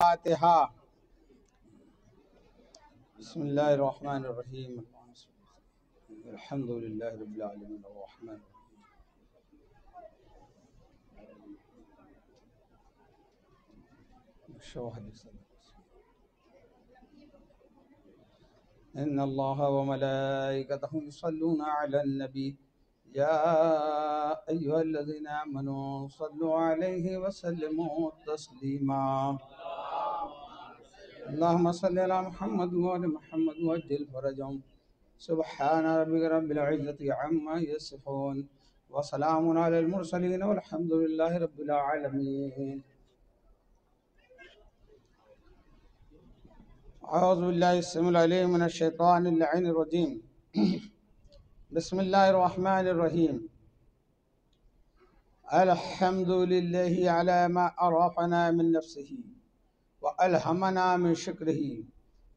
फातिहा। बिस्मिल्लाहिर्रहमानिर्रहीम। अल्हम्दुलिल्लाहि रब्बिल आलमीन अर्रहमानिर रहीम। इन्नल्लाह व मलाइकतहु युसल्लूना अलन नबी या अय्युहल्लज़ीना आमनू सल्लु अलैहि व सल्लिमू तस्लीमा। अल्लाहुम्मा सल्लि अला मुहम्मद व आलि मुहम्मद व अज्जिल फरजहुम। सुब्हान रब्बिका रब्बिल इज़्ज़ति अम्मा यसिफून व सलामुन अलल मुरसलीन वल्हम्दुलिल्लाहि रब्बिल आलमीन। अऊज़ु बिल्लाहि अस्समीउल अलीम मिनश शैतानिर लअीनिर रजीम। बिस्मिल्लाहिर रहमानिर रहीम। अल्हम्दुलिल्लाहि अला मा अराफना मिन नफ्सिही व अलहमना मिन शुक्रिही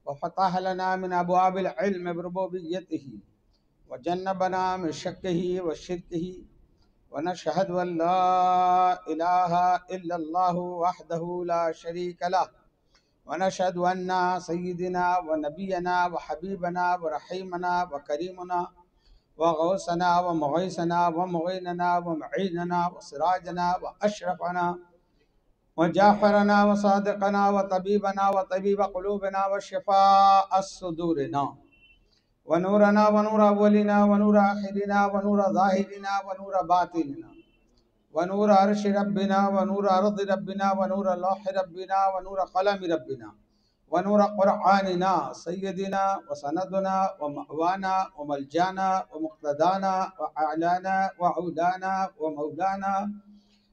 व फतह लना मिन अबवाबिल इल्म बिरुबूबिय्यतिही व जन्नबना मिन शक्किही व शिर्किही व नशहदु अन ला इलाहा इल्लल्लाहु वहदहु ला शरीक लह व नशहदु अन्ना सय्यिदना व नबियना व हबीबना व रहीमना व करीमना व गौसना व मुगीसना व मुगीनना व मुईनना व सिराजना व अशरफना व जाफरना व सादिकना व तबीबना व तबीब क़ुलूबिना व शिफ़ाअ सुदूरिना व नूरना व नूर अव्वलिना व नूर आखिरिना व नूर ज़ाहिरिना व नूर बातिनिना व नूर अर्श रब्बिना व नूर अर्द रब्बिना व नूर लौह रब्बिना व नूर क़लम रब्बिना व नूर क़ुरआनिना सय्यदिना व सनदना व मअवाना व मलजाना व मुक़्तदाना व अअलाना व औलाना व मौलाना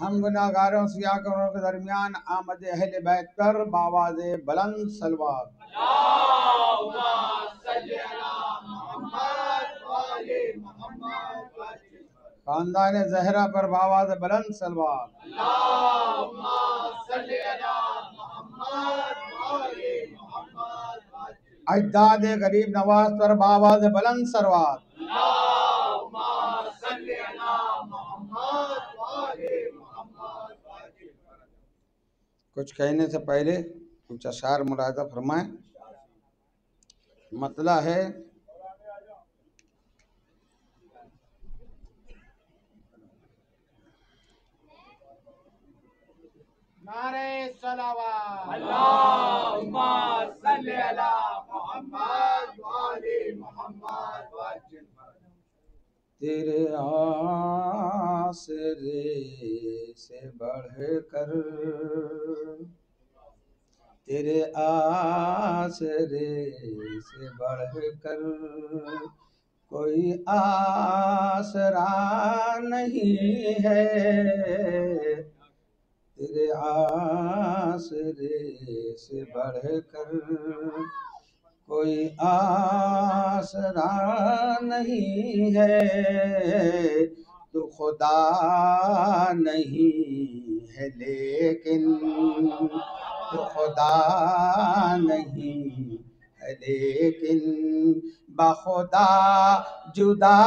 हम गुनाहगारों सियाकारों के दरमियान आमद अहले बैत पर बावाज़े बुलंद सलवात खानदान ज़हरा पर बावाज़ बुलंद सलवात अजदाद गरीब नवाज पर बावाज़ बुलंद सलवात। कुछ कहने से पहले कुछ अशार मुलाहज़ा फरमाएं। मतला है नारे सलावत अल्लाहुम्मा सल्ली अला मोहम्मद व आले मोहम्मद वज्जल। तेरे आसरे से बढ़कर, तेरे आसरे से बढ़कर कोई आसरा नहीं है। तेरे आसरे से बढ़कर कोई आसरा नहीं है। तू खुदा नहीं है लेकिन, तू खुदा नहीं है लेकिन बखुदा जुदा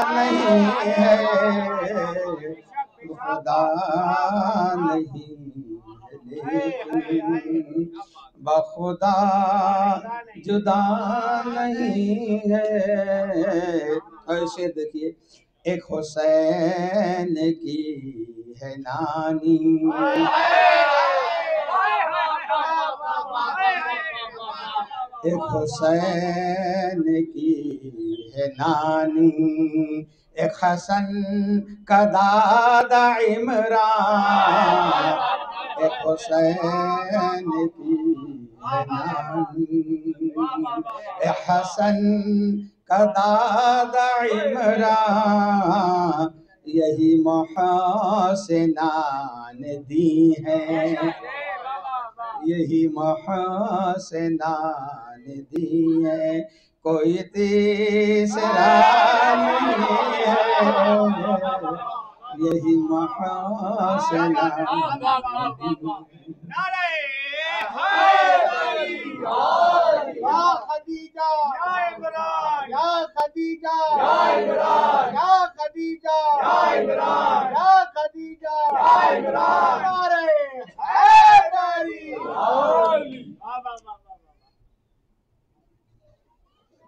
नहीं है। तू खुदा नहीं है लेकिन बखुदा जुदा नहीं है। ऐसे देखिए, एक हुसैन की है नानी, एक हुसैन की है नानी, एक हसन का दादा इमरान, एक हुसैन की है नानी, एक हसन का दादा इमरान। यही मोहसिनान दी हैं, यही मोहसिनान दी है। कोई तीसरा नहीं है, यही मोहसिनान दी है। या खदीजा या इमरान, या खदीजा या इमरान, या खदीजा या इमरान, या खदीजा या इमरान। नारे हैदरी।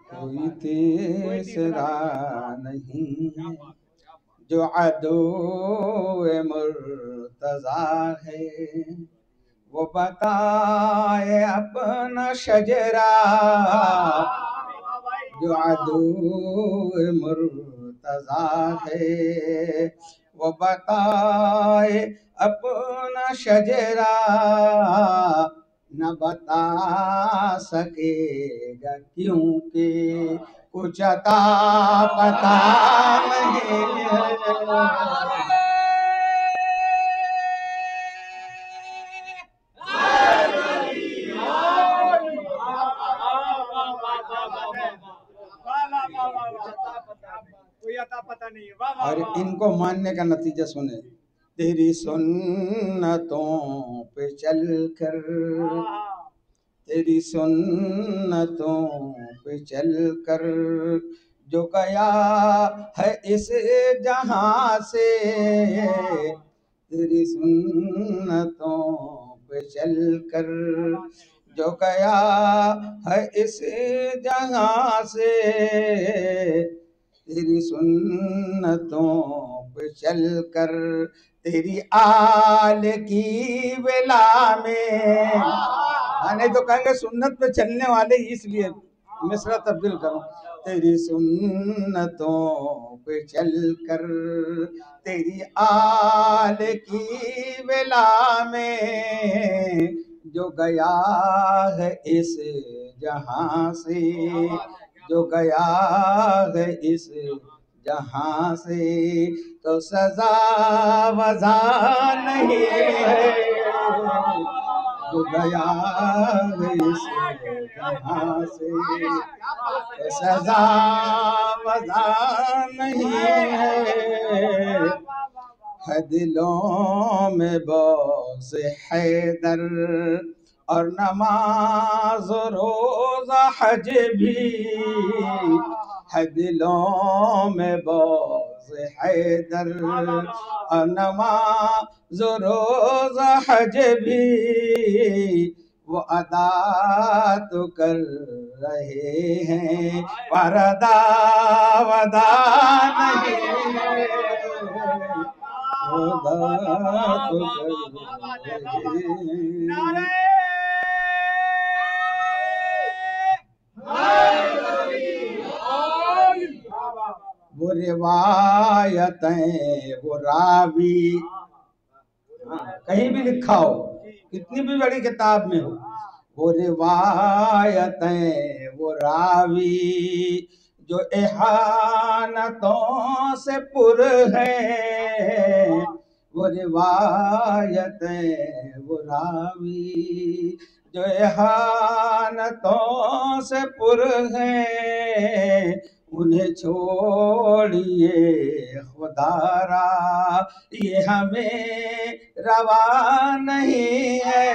कोई तीसरा नहीं है जो अदो मुर्तजा है, वो बताए अपना शजरा। जो अदू मुर्तजा है वो बताए अपना शजरा। न बता सकेगा क्योंकि कुछ अता पता नहीं है। और इनको मानने का नतीजा सुने। तेरी सुन्नतों पे चलकर, तेरी सुन्नतों पे चलकर जो गया है इस जहां से, तेरी सुन्नतों पे चलकर जो गया है इस जहां से। तेरी सुन्नतों पे चलकर तेरी आल की वेला में, नहीं तो कहेंगे सुन्नत पे चलने वाले, इसलिए मिसरा तब्दील करूं। तेरी सुन्नतों पे चलकर तेरी आल की वेला में जो गया है इस जहां से, जो गया है इस जहां से तो सजा वजा नहीं है। जो गया है इस जहां से तो सजा वजा नहीं है। दिलों में बोझ हैदर और नमाज रोजा हज भी है। दिलों में बोझ हैदर और नमाज रोजा हज भी वो अदा तो कर रहे हैं पर अदा वदा नहीं है। खुदा तो कर रहे। वो रिवायतें वो रावी, कहीं भी लिखा हो, कितनी भी बड़ी किताब में हो, वो रिवायतें वो रावी जो इहानतों से पुर है। वो रिवायतें वो रावी जो इहानतों से पुर है, उन्हें छोड़िए खुदारा ये हमें रवा नहीं है।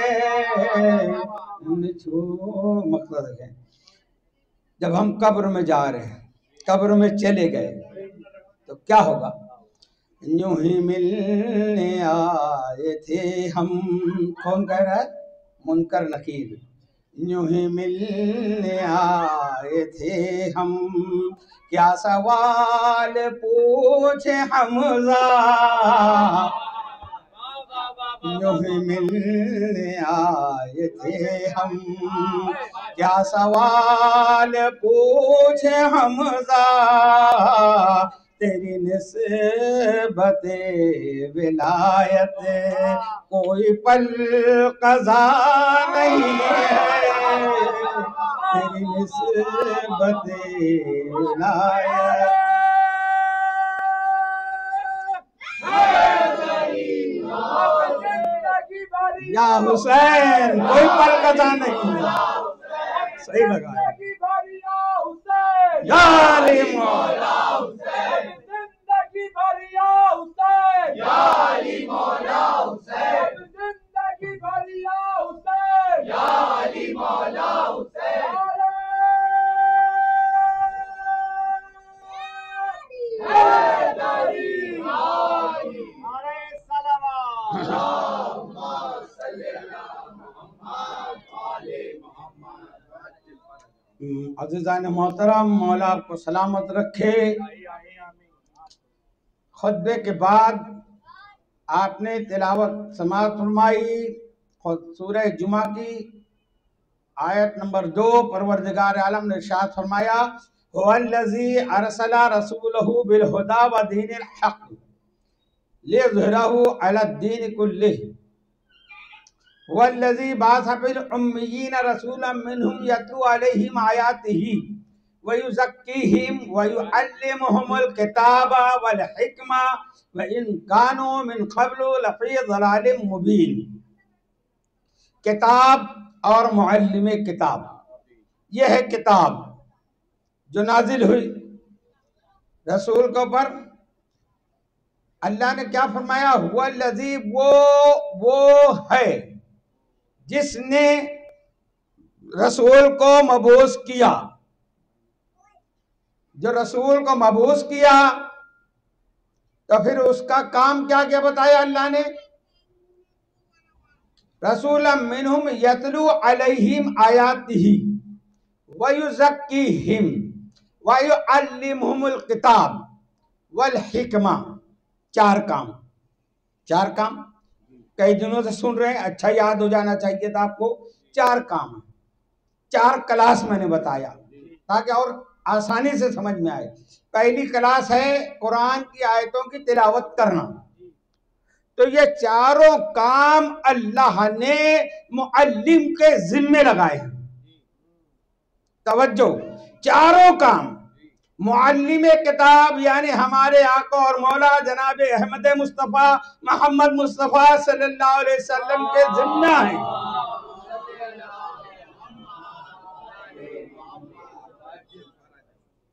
मतलब है जब हम कब्र में जा रहे हैं, कब्र में चले गए तो क्या होगा? यूं ही मिलने आए थे हम, कौन कह रहा है? मुनकर नकीर। यूं ही मिलने आए थे हम, क्या सवाल पूछे हमजा। यूं ही मिलने आए थे हम, क्या सवाल पूछे हमजा। तेरी निस्बते विलायत कोई पल कज़ा नहीं है। तेरी निस्बते विलायत या हुसैन कोई पल कज़ा नहीं है। सही लगा। या अली मौला हुसैन, जिंदगी भर या हुसैन, या अली मौला हुसैन, जिंदगी भर या हुसैन, या अली मौला हुसैन। अज़ीज़ान मोहतरम, मौला आपको सलामत रखे। खुतबे के बाद आपने तिलावत समाअत फरमाई सूरह जुमा की आयत नंबर 2। परवरदिगार आलम ने इरशाद फरमाया, हुवल्लज़ी अरसला रसूलहु बिल हुदा व दीनिल हक़ लियुज़हिरहु अलद्दीन कुल्लिहि वल्लज़ी बअस फिल उम्मिय्यीन रसूलन मिनहुम यतलू अलैहिम आयातिही व युज़क्कीहिम व युअल्लिमुहुमुल किताब वल हिकमा व इन कानू मिन क़ब्लु लफ़ी ज़लालिम मुबीन। किताब और मुअल्लिमे किताब, यह है किताब जो नाजिल हुई रसूल के ऊपर। अल्लाह ने क्या फरमाया? हुवल्लज़ी, वो है जिसने रसूल को मबूस किया। जो रसूल को मबूस किया तो फिर उसका काम क्या क्या बताया अल्लाह ने? रसूलन मिनहुम यतलू अलैहिम आयातिही व युज़क्कीहिम व युअल्लिमुहुमुल किताब वल हिकमा। चार काम, चार काम कई दिनों से सुन रहे हैं, अच्छा याद हो जाना चाहिए था आपको। चार काम, चार क्लास मैंने बताया ताकि और आसानी से समझ में आए। पहली क्लास है कुरान की आयतों की तिलावत करना। तो ये चारों काम अल्लाह ने मुअल्लिम के जिम्मे लगाए हैं। तवज्जो, चारों काम मुअल्लिम किताब यानी हमारे आका और मौला जनाब अहमद मुस्तफ़ा मोहम्मद मुस्तफ़ा सल्लल्लाहु अलैहि वसल्लम के जिम्मा है।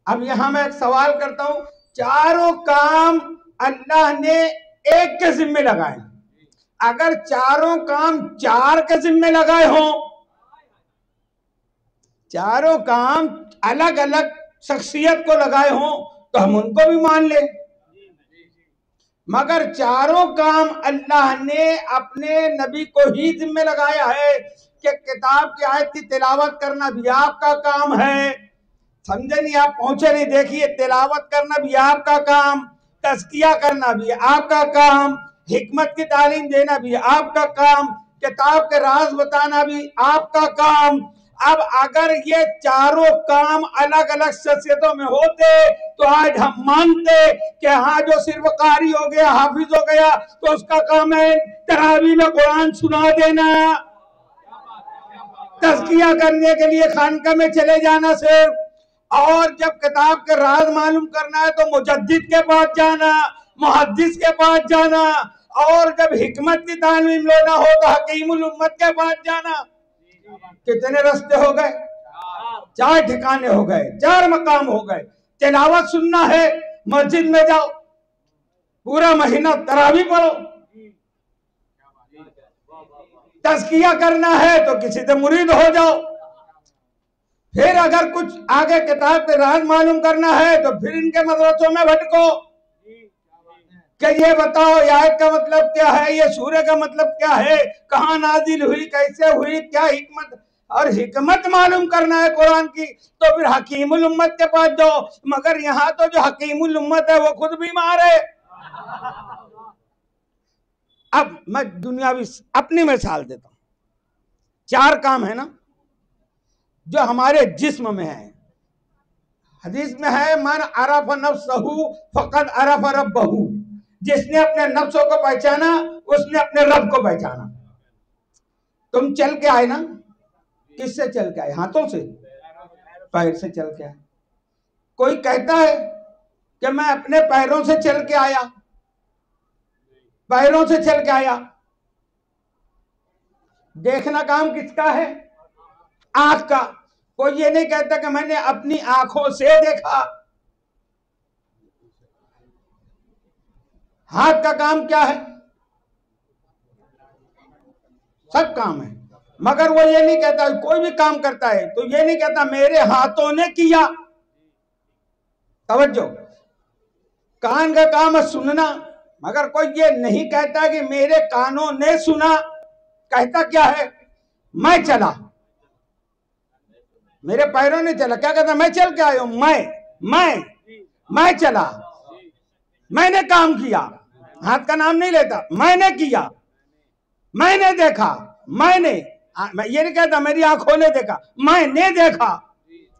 अब यहां मैं एक सवाल करता हूं, चारों काम अल्लाह ने एक के जिम्मे लगाए। अगर चारों काम चार के जिम्मे लगाए हों, चारों काम अलग अलग शख्सियत को लगाए हों तो हम उनको भी मान ले, मगर चारों काम अल्लाह ने अपने नबी को ही जिम्मे लगाया है कि किताब की आयत की तिलावत करना भी आपका काम है। समझे नहीं? आप पहुंचे नहीं। देखिए, तिलावत करना भी आपका काम, तज़किया करना भी आपका काम, हिकमत की तालीम देना भी आपका काम, किताब के राज बताना भी आपका काम। अब अगर ये चारों काम अलग अलग शख्सियतों में होते तो आज हम मानते कि हाँ, जो सिर्फ कारी हो गया, हाफिज हो गया, तो उसका काम है तरावी में कुरान सुना देना, तज़किया करने के लिए खानका में चले जाना सिर्फ, और जब किताब के राज मालूम करना है तो मुजद्दिद के पास जाना, मुहद्दिस के पास जाना, और जब हिकमत की तालीम लेना हो तो हकीमुल उम्मत के पास जाना। कितने रास्ते हो गए? 4 ठिकाने हो गए, 4 मकाम हो गए। तिलावत सुनना है, मस्जिद में जाओ, पूरा महीना तरावी पढ़ो। तज़किया करना है तो किसी से मुरीद हो जाओ। फिर अगर कुछ आगे किताब के राज मालूम करना है तो फिर इनके मदरसों में भटको कि ये बताओ ये आयत का मतलब क्या है, ये सूरह का मतलब क्या है, कहाँ नाजिल हुई, कैसे हुई, क्या हिकमत, और हिकमत मालूम करना है कुरान की तो फिर हकीमुल उम्मत के पास जाओ। मगर यहाँ तो जो हकीमुल उम्मत है वो खुद बीमार है। अब मैं दुनियावी अपनी मिसाल देता हूं। 4 काम है ना जो हमारे जिस्म में है। हदीस में है, मन अरफ नफ्सहू फकद अरफ रब्बहू, जिसने अपने नफ्सों को पहचाना उसने अपने रब को पहचाना। तुम चल के आए ना, किससे चल के आए? हाथों से, पैर से चल के आए। कोई कहता है कि मैं अपने पैरों से चल के आया, पैरों से चल के आया। देखना काम किसका है? आंख का। कोई ये नहीं कहता कि मैंने अपनी आंखों से देखा। हाथ का काम क्या है? सब काम है, मगर वो ये नहीं कहता, कोई भी काम करता है तो ये नहीं कहता मेरे हाथों ने किया। तवज्जो, कान का काम है सुनना, मगर कोई ये नहीं कहता कि मेरे कानों ने सुना। कहता क्या है? मैं चला, मेरे पैरों ने चला। क्या कहता? मैं चल के आया हूं, मैं चला, मैंने काम किया। हाथ का नाम नहीं लेता, मैंने किया, मैंने देखा, मैंने ये नहीं कहता मेरी आंखों ने देखा, मैंने देखा,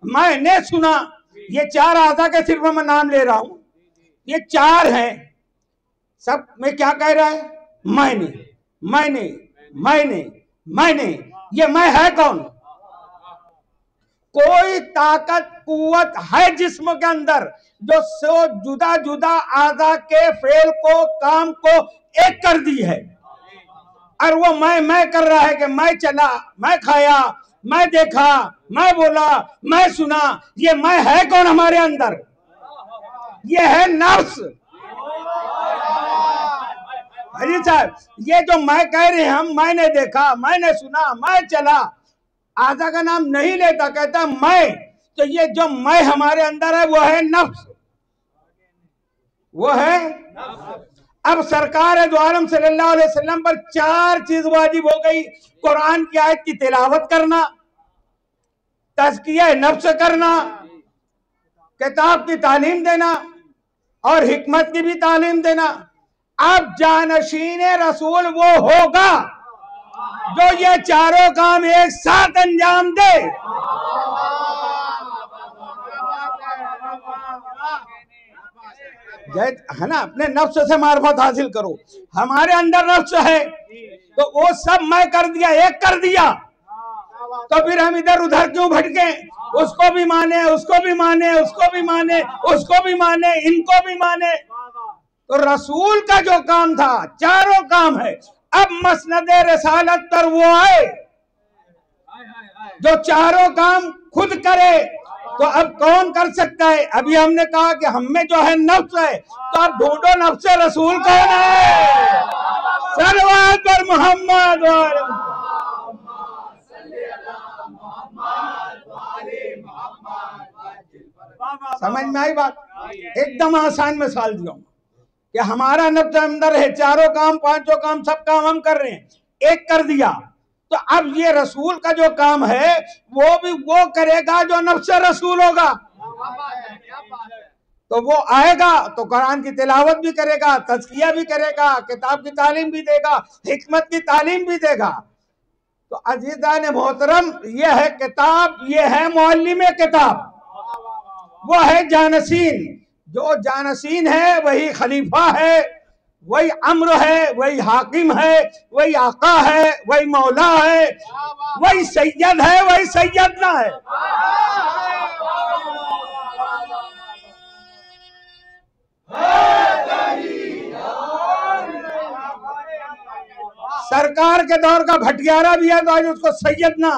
मैंने सुना। ये 4 आज़ा के सिर्फ मैं नाम ले रहा हूं, ये 4 हैं। सब में क्या कह रहा है? मैंने मैंने मैंने मैंने। ये मैं है कौन? कोई ताकत कुव्वत है जिस्म के अंदर जो सो जुदा जुदा आज़ा के फेल को, काम को एक कर दी है, और वो मैं कर रहा है कि मैं चला, मैं खाया, मैं देखा, मैं बोला, मैं सुना। ये मैं है कौन हमारे अंदर? ये है नफ्स। अजी साहब, ये जो मैं कह रहे हैं हम, मैंने देखा, मैंने सुना, मैं चला, आज़ा का नाम नहीं लेता, कहता मैं। तो ये जो मैं हमारे अंदर है वो है नफ्स, वो है। अब सरकार दो आलम सल्लल्लाहु अलैहि वसल्लम पर 4 चीज वाजिब हो गई। कुरान की आयत की तिलावत करना, तज़किया नफ्स करना, किताब की तालीम देना, और हिकमत की भी तालीम देना। अब जानशीन रसूल वो होगा जो ये चारों काम एक साथ अंजाम दे। है ना, अपने नफ्स से मार्फत हासिल करो। हमारे अंदर नफ्स है तो वो सब मैं कर दिया, एक कर दिया, तो फिर हम इधर उधर क्यों भटके? उसको भी माने, उसको भी माने, उसको भी माने, उसको भी माने, इनको भी माने। तो रसूल का जो काम था, चारों काम है। अब मसनद रसालत पर वो आए जो चारों काम खुद करे। तो अब कौन कर सकता है? अभी हमने कहा कि हम में जो है नफ्स है, तो अब ढूंढो नफ्स रसूल कौन है। सल्लल्लाहु पर मोहम्मद। समझ में आई बात? एकदम आसान मिसाल दिया कि हमारा नफ्स अंदर है, चारों काम, पांचों काम, सब काम हम कर रहे हैं, एक कर दिया। तो अब ये रसूल का जो काम है वो भी वो करेगा जो नफ्स रसूल होगा। तो वो आएगा तो कुरान की तिलावत भी करेगा, तज़किया भी करेगा, किताब की तालीम भी देगा, हिकमत की तालीम भी देगा। तो अजीज़ान मोहतरम, ये है किताब, ये है मुअल्लिम किताब, वो है जानसीन। जो जानसीन है वही खलीफा है, वही अम्र है, वही हाकिम है, वही आका है, वही मौला है, वही सैयद है, वही सैयदना है। सरकार के दौर का भटियारा भी है तो आज उसको सैयदना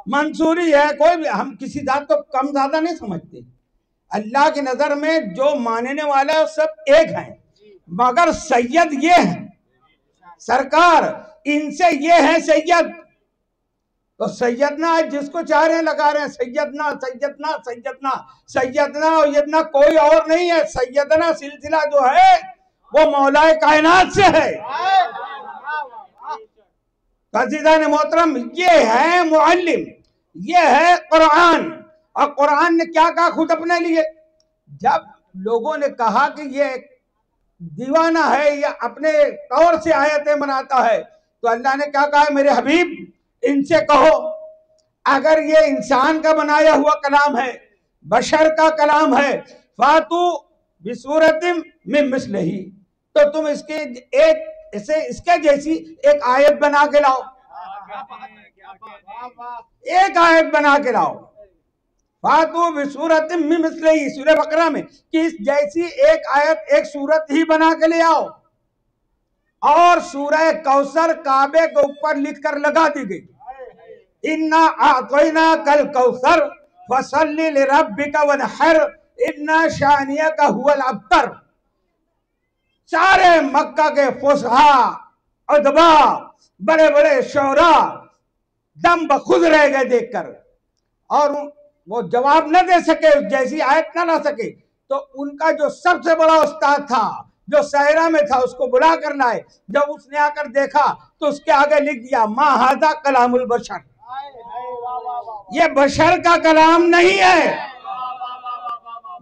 मंसूरी है। कोई भी, हम किसी जात को कम ज्यादा नहीं समझते। अल्लाह की नजर में जो मानने वाला है सब एक है, मगर सैयद ये है, सरकार इनसे ये है सैयद। तो सैयदना आज जिसको चाह रहे हैं लगा रहे हैं, सैयदना सैयदना सैयदना सैयदना, और सैयदना कोई और नहीं है। सैयदना सिलसिला जो है वो मौलाए कायनात से है। अज़ीज़ान मोहतरम, ये है मुअल्लिम, ये है कुरान। और कुरान ने क्या कहा खुद अपने लिए? जब लोगों ने कहा कि ये दीवाना है, या अपने तौर से आयतें बनाता है, तो अल्लाह ने क्या कहा? मेरे हबीब, इनसे कहो अगर ये इंसान का बनाया हुआ कलाम है, बशर का कलाम है, फातू बिसूरतिम मिन मिस्लिही, तो तुम इसके जैसी एक आयत बना के लाओ, एक आयत बना के लाओ। फातू बिसूरतिम मिन मिस्लिही, सूरह बकरा में, कि इस जैसी एक आयत, एक सूरत ही बना के ले आओ। और सूरह कौसर काबे के ऊपर लिखकर लगा दी गई, इन्ना आतैना कल कौसर फसल्ली लिरब्बिका वनहर इन्ना शानियका हुवल अब्तर। सारे मक्का के फुसहा, अदबा, बड़े बड़े शौरा दम बखुद रह गए देखकर, और वो जवाब न दे सके, जैसी आयत न ला सके। तो उनका जो सबसे बड़ा उस्ताद था, जो सहरा में था, उसको बुला कर लाए। जब उसने आकर देखा तो उसके आगे लिख दिया, मा हादा कलामुल बशर, ये बशर का कलाम नहीं है,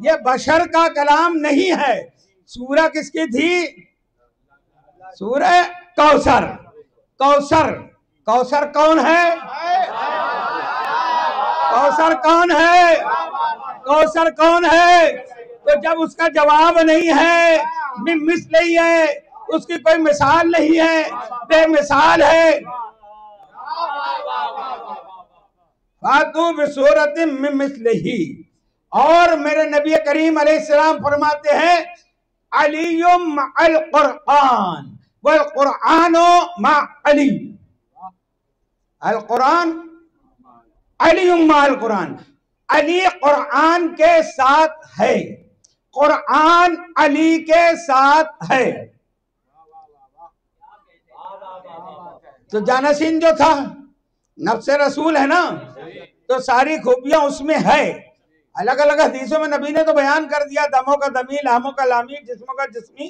ये बशर का कलाम नहीं है। सूरह किसकी थी? सूरह कौसर। कौसर, कौसर कौन है? कौसर कौन है? कौसर कौन है? तो जब उसका जवाब नहीं है, मिसली है, उसकी कोई मिसाल नहीं है, बेमिसाल है। फातू बिसूरतिम मिन मिस्लिही। और मेरे नबी करीम अलैहिस्सलाम फरमाते हैं, अलीयुम मअल कुरआन वल कुरआनो मा अली। अल कुरान अलीयुम मअल कुरान, अली कुरान के साथ है, कुरान अली के साथ है। तो जानसीन जो था नफ्से रसूल है ना, तो सारी खूबियां उसमें है। अलग अलग हदीसों में नबी ने तो बयान कर दिया, दमों का दमी, लामों का लामी, जिस्मों का जिस्मी,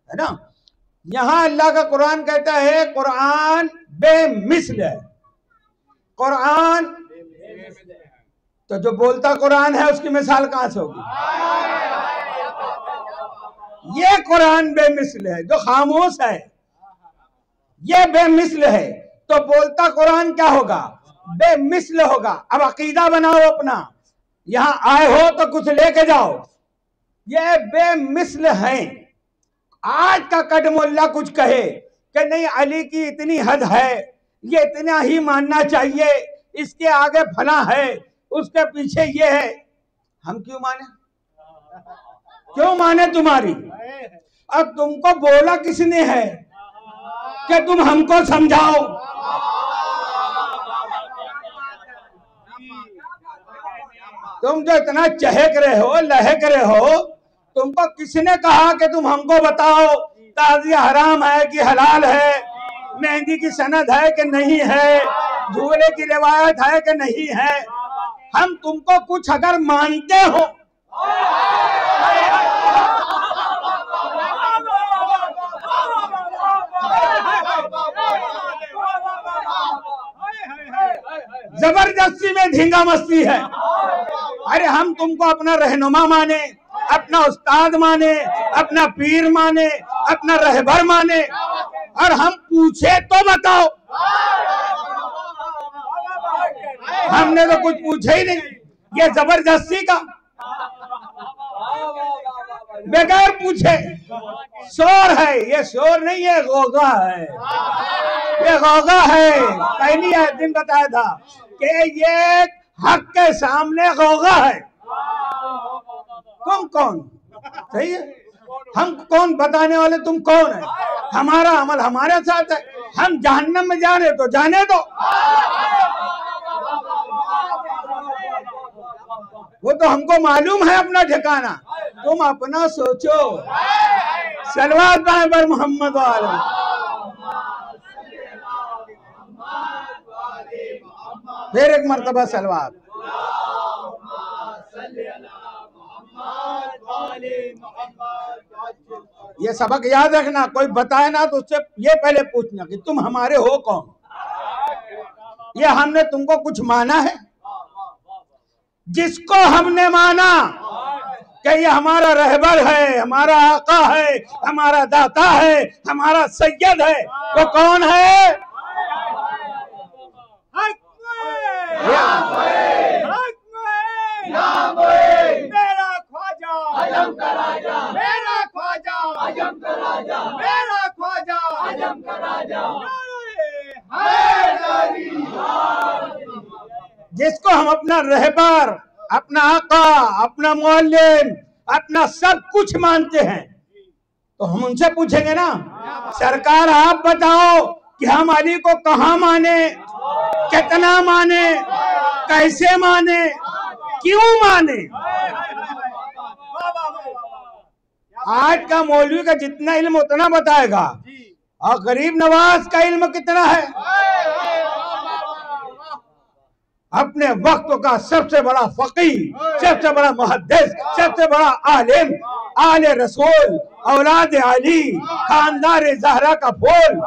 है ना। यहां अल्लाह का कुरान कहता है कुरान बेमिसल है। कुरान, तो जो बोलता कुरान है उसकी मिसाल कहां से होगी? ये कुरान बेमिसल है। जो खामोश है ये बेमिसल है, तो बोलता कुरान क्या होगा? बेमिसल होगा। अब अकीदा बनाओ अपना, यहां आए हो तो कुछ लेके जाओ। ये बेमिसल है। आज का कटमुल्ला कुछ कहे कि नहीं अली की इतनी हद है, ये इतना ही मानना चाहिए, इसके आगे फला है, उसके पीछे ये है, हम क्यों माने? क्यों माने तुम्हारी? अब तुमको बोला किसने है कि तुम हमको समझाओ? तुम जो इतना चहक रहे हो, लहक रहे हो, तुमको किसने कहा कि तुम हमको बताओ ताज़िया हराम है कि हलाल है, मेहंदी की सनद है कि नहीं है, झूले की रिवायत है कि नहीं है? हम तुमको कुछ अगर मानते हो जबरदस्ती में धींगा मस्ती है, अरे हम तुमको अपना रहनुमा माने, अपना उस्ताद माने, अपना पीर माने, अपना रहबर माने, और हम पूछे तो बताओ। हमने तो कुछ पूछे ही नहीं, ये जबरदस्ती का, बगैर पूछे शोर है। ये शोर नहीं है, गौगा है, ये गौगा है। पहली दिन बताया था कि ये हक के सामने गौगा है। तुम कौन? सही है, हम कौन बताने वाले? तुम कौन है? हमारा अमल हमारे साथ है, हम जहन्नम में जाने तो जाने दो, वो तो हमको मालूम है अपना ठिकाना। तुम अपना सोचो। सलवात पाए पर मोहम्मद वाले। फिर एक मर्तबा सलवात। ये सबक याद रखना, कोई बताए ना तो उससे ये पहले पूछना कि तुम हमारे हो कौन। ये हमने तुमको कुछ माना है? जिसको हमने माना कि ये हमारा रहबर है, हमारा आका है, हमारा दाता है, हमारा सैयद है, वो कौन है? मेरा ख्वाजा आजम का राजा, मेरा ख्वाजा आजम का राजा, मेरा ख्वाजा आजम का राजा। जिसको हम अपना रहबर, अपना आका, अपना मुअल्लिम, अपना सब कुछ मानते हैं, तो हम उनसे पूछेंगे ना, सरकार आप बताओ कि हम अली को कहाँ माने, कितना माने, कैसे माने, क्यों माने। आज का मौलवी का जितना इल्म उतना बताएगा, और गरीब नवाज का इल्म कितना है? अपने वक्त का सबसे बड़ा फकीह, सबसे बड़ा मुहद्दिस, सबसे बड़ा आलिम, आले रसूल, औलाद अली, खानदार ज़हरा का फूल।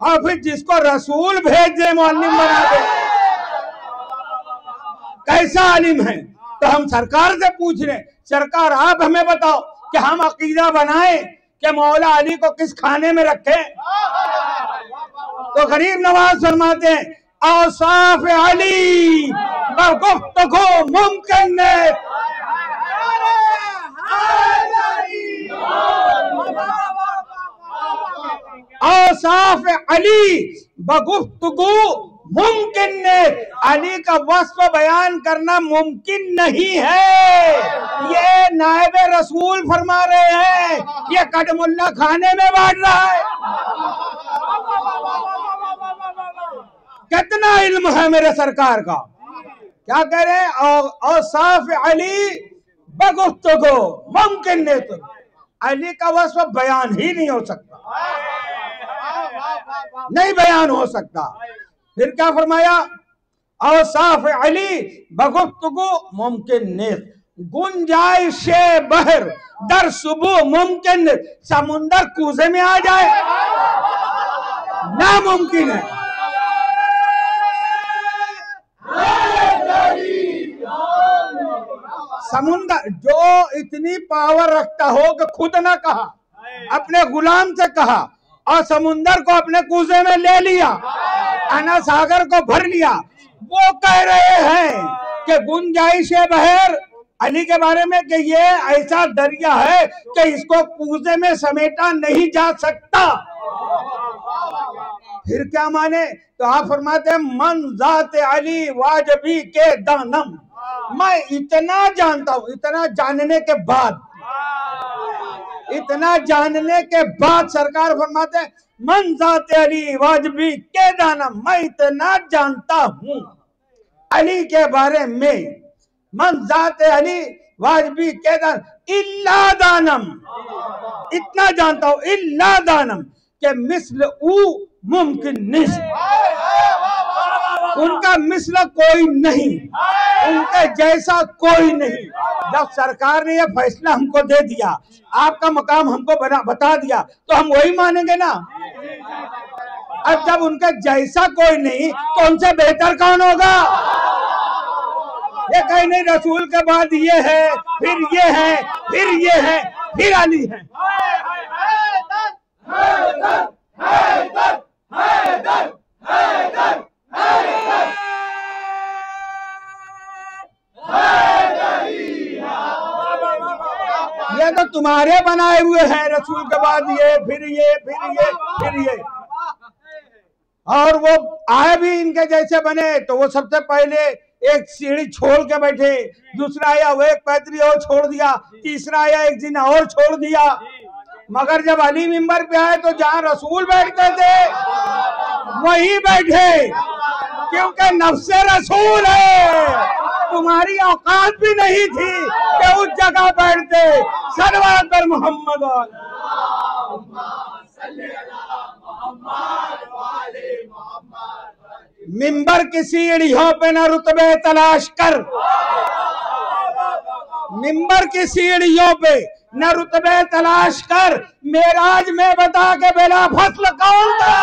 और फिर जिसको रसूल भेज दे, मुअल्लिम बना दे, कैसा आलिम है? तो हम सरकार से पूछ रहे, सरकार आप हमें बताओ कि हम अकीदा बनाए कि मौला अली को किस खाने में रखें। तो गरीब नवाज फरमाते हैं, औसाफ अली गुफ्तगू मुमकिन है। औसाफ अली बगुफ्तगू मुमकिन है, अली का वस्फ बयान करना मुमकिन नहीं है। ये नायब रसूल फरमा रहे हैं, ये कटमुल्ला खाने में बांट रहा है। कितना इल्म है मेरे सरकार का। क्या कह रहे हैं? औसाफ अली बगुफ्तगू मुमकिन है, तो अली का वस्फ बयान ही नहीं हो सकता, नहीं बयान हो सकता। फिर क्या फरमाया? औसाफ अली बगुफ्तगू मुमकिन नहीं, गुंजाइश बहर दर सुबह मुमकिन, समुंदर कूजे में आ जाए नामुमकिन है। समुंदर जो इतनी पावर रखता हो कि खुद ना कहा, अपने गुलाम से कहा, और समुंदर को अपने कूजे में ले लिया, अना सागर को भर लिया, वो कह रहे हैं कि गुंजाइश बहर अली के बारे में कि ये ऐसा दरिया है कि इसको कूजे में समेटा नहीं जा सकता। फिर क्या माने? तो आप फरमाते हैं, मन जात अली वाजबी के दानम। मैं इतना जानता हूं, इतना जानने के बाद, इतना जानने के बाद सरकार फरमाते हैं, मन जाते अली वाजबी के दानम, मैं इतना जानता हूं अली के बारे में, मन जाते अली वाजबी के दानम इल्ला दानम, इतना जानता हूं इल्ला दानम के मिस्ल ऊ मुमकिन नहीं, उनका मिस्ल कोई नहीं, उनके जैसा कोई नहीं। जब सरकार ने यह फैसला हमको दे दिया, आपका मकाम हमको बता दिया, तो हम वही मानेंगे ना। अब जब उनका जैसा कोई नहीं, तो उनसे बेहतर कौन होगा? ये कहीं नहीं, रसूल के बाद ये है, फिर ये है, फिर ये है, फिर अली है। ये तो तुम्हारे बनाए हुए हैं, रसूल के बाद ये, फिर ये, फिर ये, फिर ये। और वो आए भी इनके जैसे बने तो वो सबसे पहले एक सीढ़ी छोड़ के बैठे, दूसरा आया वो एक पैतरी और छोड़ दिया, तीसरा आया एक जिन और छोड़ दिया। मगर जब अली मिंबर पे आए तो जहां रसूल बैठते थे वहीं बैठे, क्योंकि नफ्से रसूल है। तुम्हारी औकात भी नहीं थी कि उस जगह बैठते। सल्लल्लाहु अलैहि मोहम्मद। मिंबर की सीढ़ियों पे न रुतबे तलाश कर, मिंबर की सीढ़ियों पे न रुतबे तलाश कर, मेराज में बता के बेला फसल कौन था।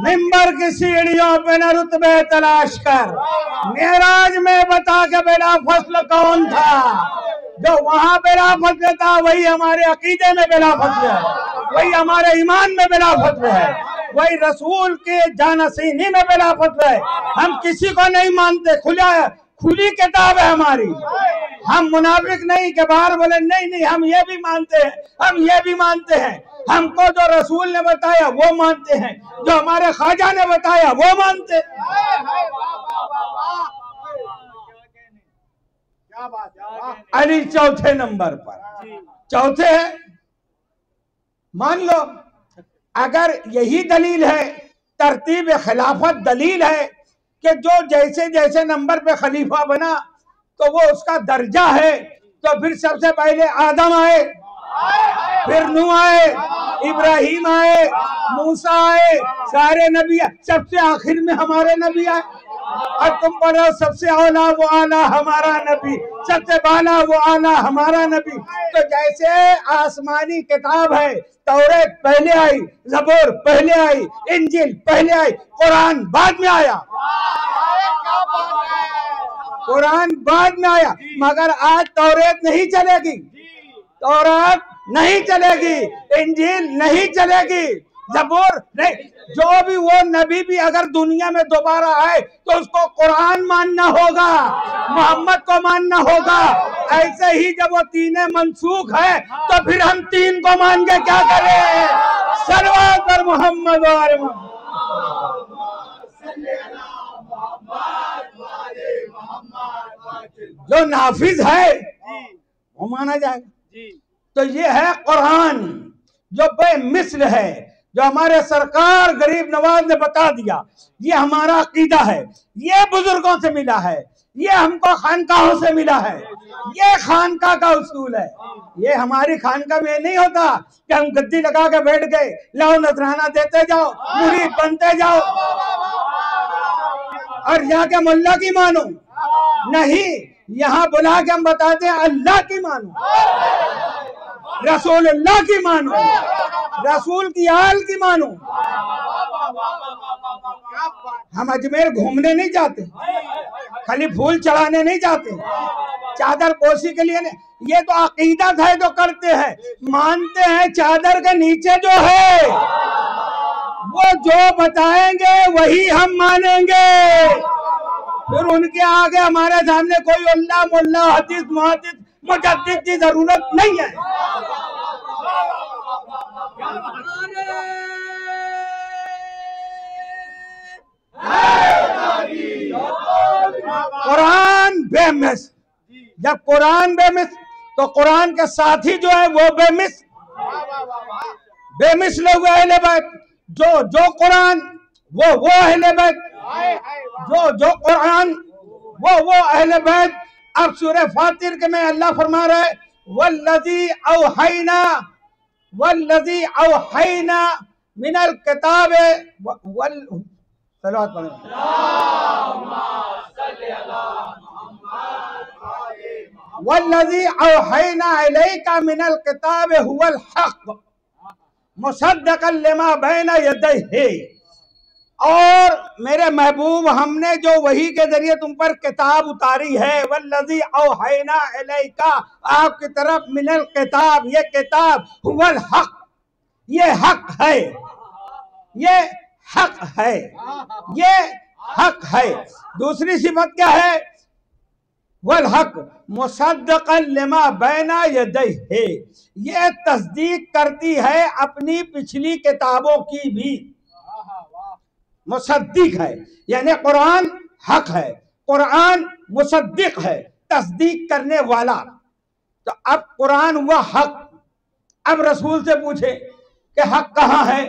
मिंबर की सीढ़ियों पे न रुतबे तलाश कर, मेराज में बता के बेला फसल कौन था। जो वहां बेला फसल था वही हमारे अकीदे में बेला फसल है, वही हमारे ईमान में बेला फसल है, वही रसूल के जानसीनी में बेला फसल है। हम किसी को नहीं मानते, खुली किताब है हमारी। हम मुनाफिक नहीं के बाहर बोले नहीं नहीं हम ये भी मानते हैं, हम ये भी मानते हैं। हमको जो रसूल ने बताया वो मानते हैं, जो हमारे ख्वाजा ने बताया वो मानते हैं। अली चौथे नंबर पर, चौथे है। मान लो अगर यही दलील है, तरतीब खिलाफत दलील है कि जो जैसे जैसे नंबर पे खलीफा बना तो वो उसका दर्जा है, तो फिर सबसे पहले आदम आए, फिर नूह आए, इब्राहिम आए, मूसा आए, सारे नबी आए, सबसे आखिर में हमारे नबी आए। और तुम बोलो सबसे औला वो आला हमारा नबी, सबसे बाला वो आला हमारा नबी। तो जैसे आसमानी किताब है, तौरात पहले आई, ज़बूर पहले आई, इंजील पहले आई, कुरान बाद में आया। कुरान बाद में आया, मगर आज तौरात नहीं चलेगी, तौरात नहीं चलेगी, इंजील नहीं चलेगी, ज़बूर नहीं। जो भी वो नबी भी अगर दुनिया में दोबारा आए तो उसको कुरान मानना होगा, मोहम्मद को मानना होगा। ऐसे ही जब वो तीनों मनसूख है तो फिर हम तीन को मान के क्या करें। सल्लल्लाहु अलैहि मोहम्मद और जो नाफिज है वो माना जाएगा। तो ये है कुरान जो बेमिसल है, जो हमारे सरकार गरीब नवाज ने बता दिया। ये हमारा अकीदा है, ये बुजुर्गों से मिला है, ये हमको खानकाहों से मिला है, ये खानका का उसूल है। ये हमारी खानका में नहीं होता कि हम गद्दी लगा के बैठ गए, लाओ नजराना देते जाओ, मुरीद बनते जाओ और जाके मुल्ला की मानो। नहीं, यहाँ बुला के हम बताते हैं अल्लाह की मानो, रसूलुल्लाह की मानो, रसूल की आल की मानो। हम अजमेर घूमने नहीं जाते, खाली फूल चढ़ाने नहीं जाते, चादर पोशी के लिए नहीं, ये तो अकीदत है जो करते हैं, मानते हैं चादर के नीचे जो है वो जो बताएंगे वही हम मानेंगे। फिर उनके आगे हमारे सामने कोई अल्लाह मुल्ला हदीस मुहद्दिस मुजद्दिद की जरूरत नहीं है। कुरान बेमिस, जब कुरान बेमिस तो कुरान के साथी जो है वो बेमिस, बेमिस लोग अहले बैत, जो कुरान वो अहले बैत, जो कुरान वो अहले बैत। अब सूरह फातिर के में अल्लाह फरमा रहा है वल्लज़ी औहैना मिनल किताब वल्लज़ी औहैना इलैका मिनल किताब हुवल हक़ मुसद्दक़न लिमा बैना यदैहि। और मेरे महबूब हमने जो वही के जरिए तुम पर किताब उतारी है, वल्लज़ी औहैना इलैका, आपकी तरफ मिनल किताब, ये किताब हुवल हक़, ये हक है, ये हक है, ये हक है। दूसरी सिफत क्या है? वल हक मुसद्दक़न लिमा बैना यदैहि, ये तस्दीक करती है अपनी पिछली किताबों की भी। मुसद्दिक है यानी कुरान हक है, कुरान मुसद्दिक है, तस्दीक करने वाला। तो अब कुरान हुआ हक। अब रसूल से पूछे कि हक कहाँ है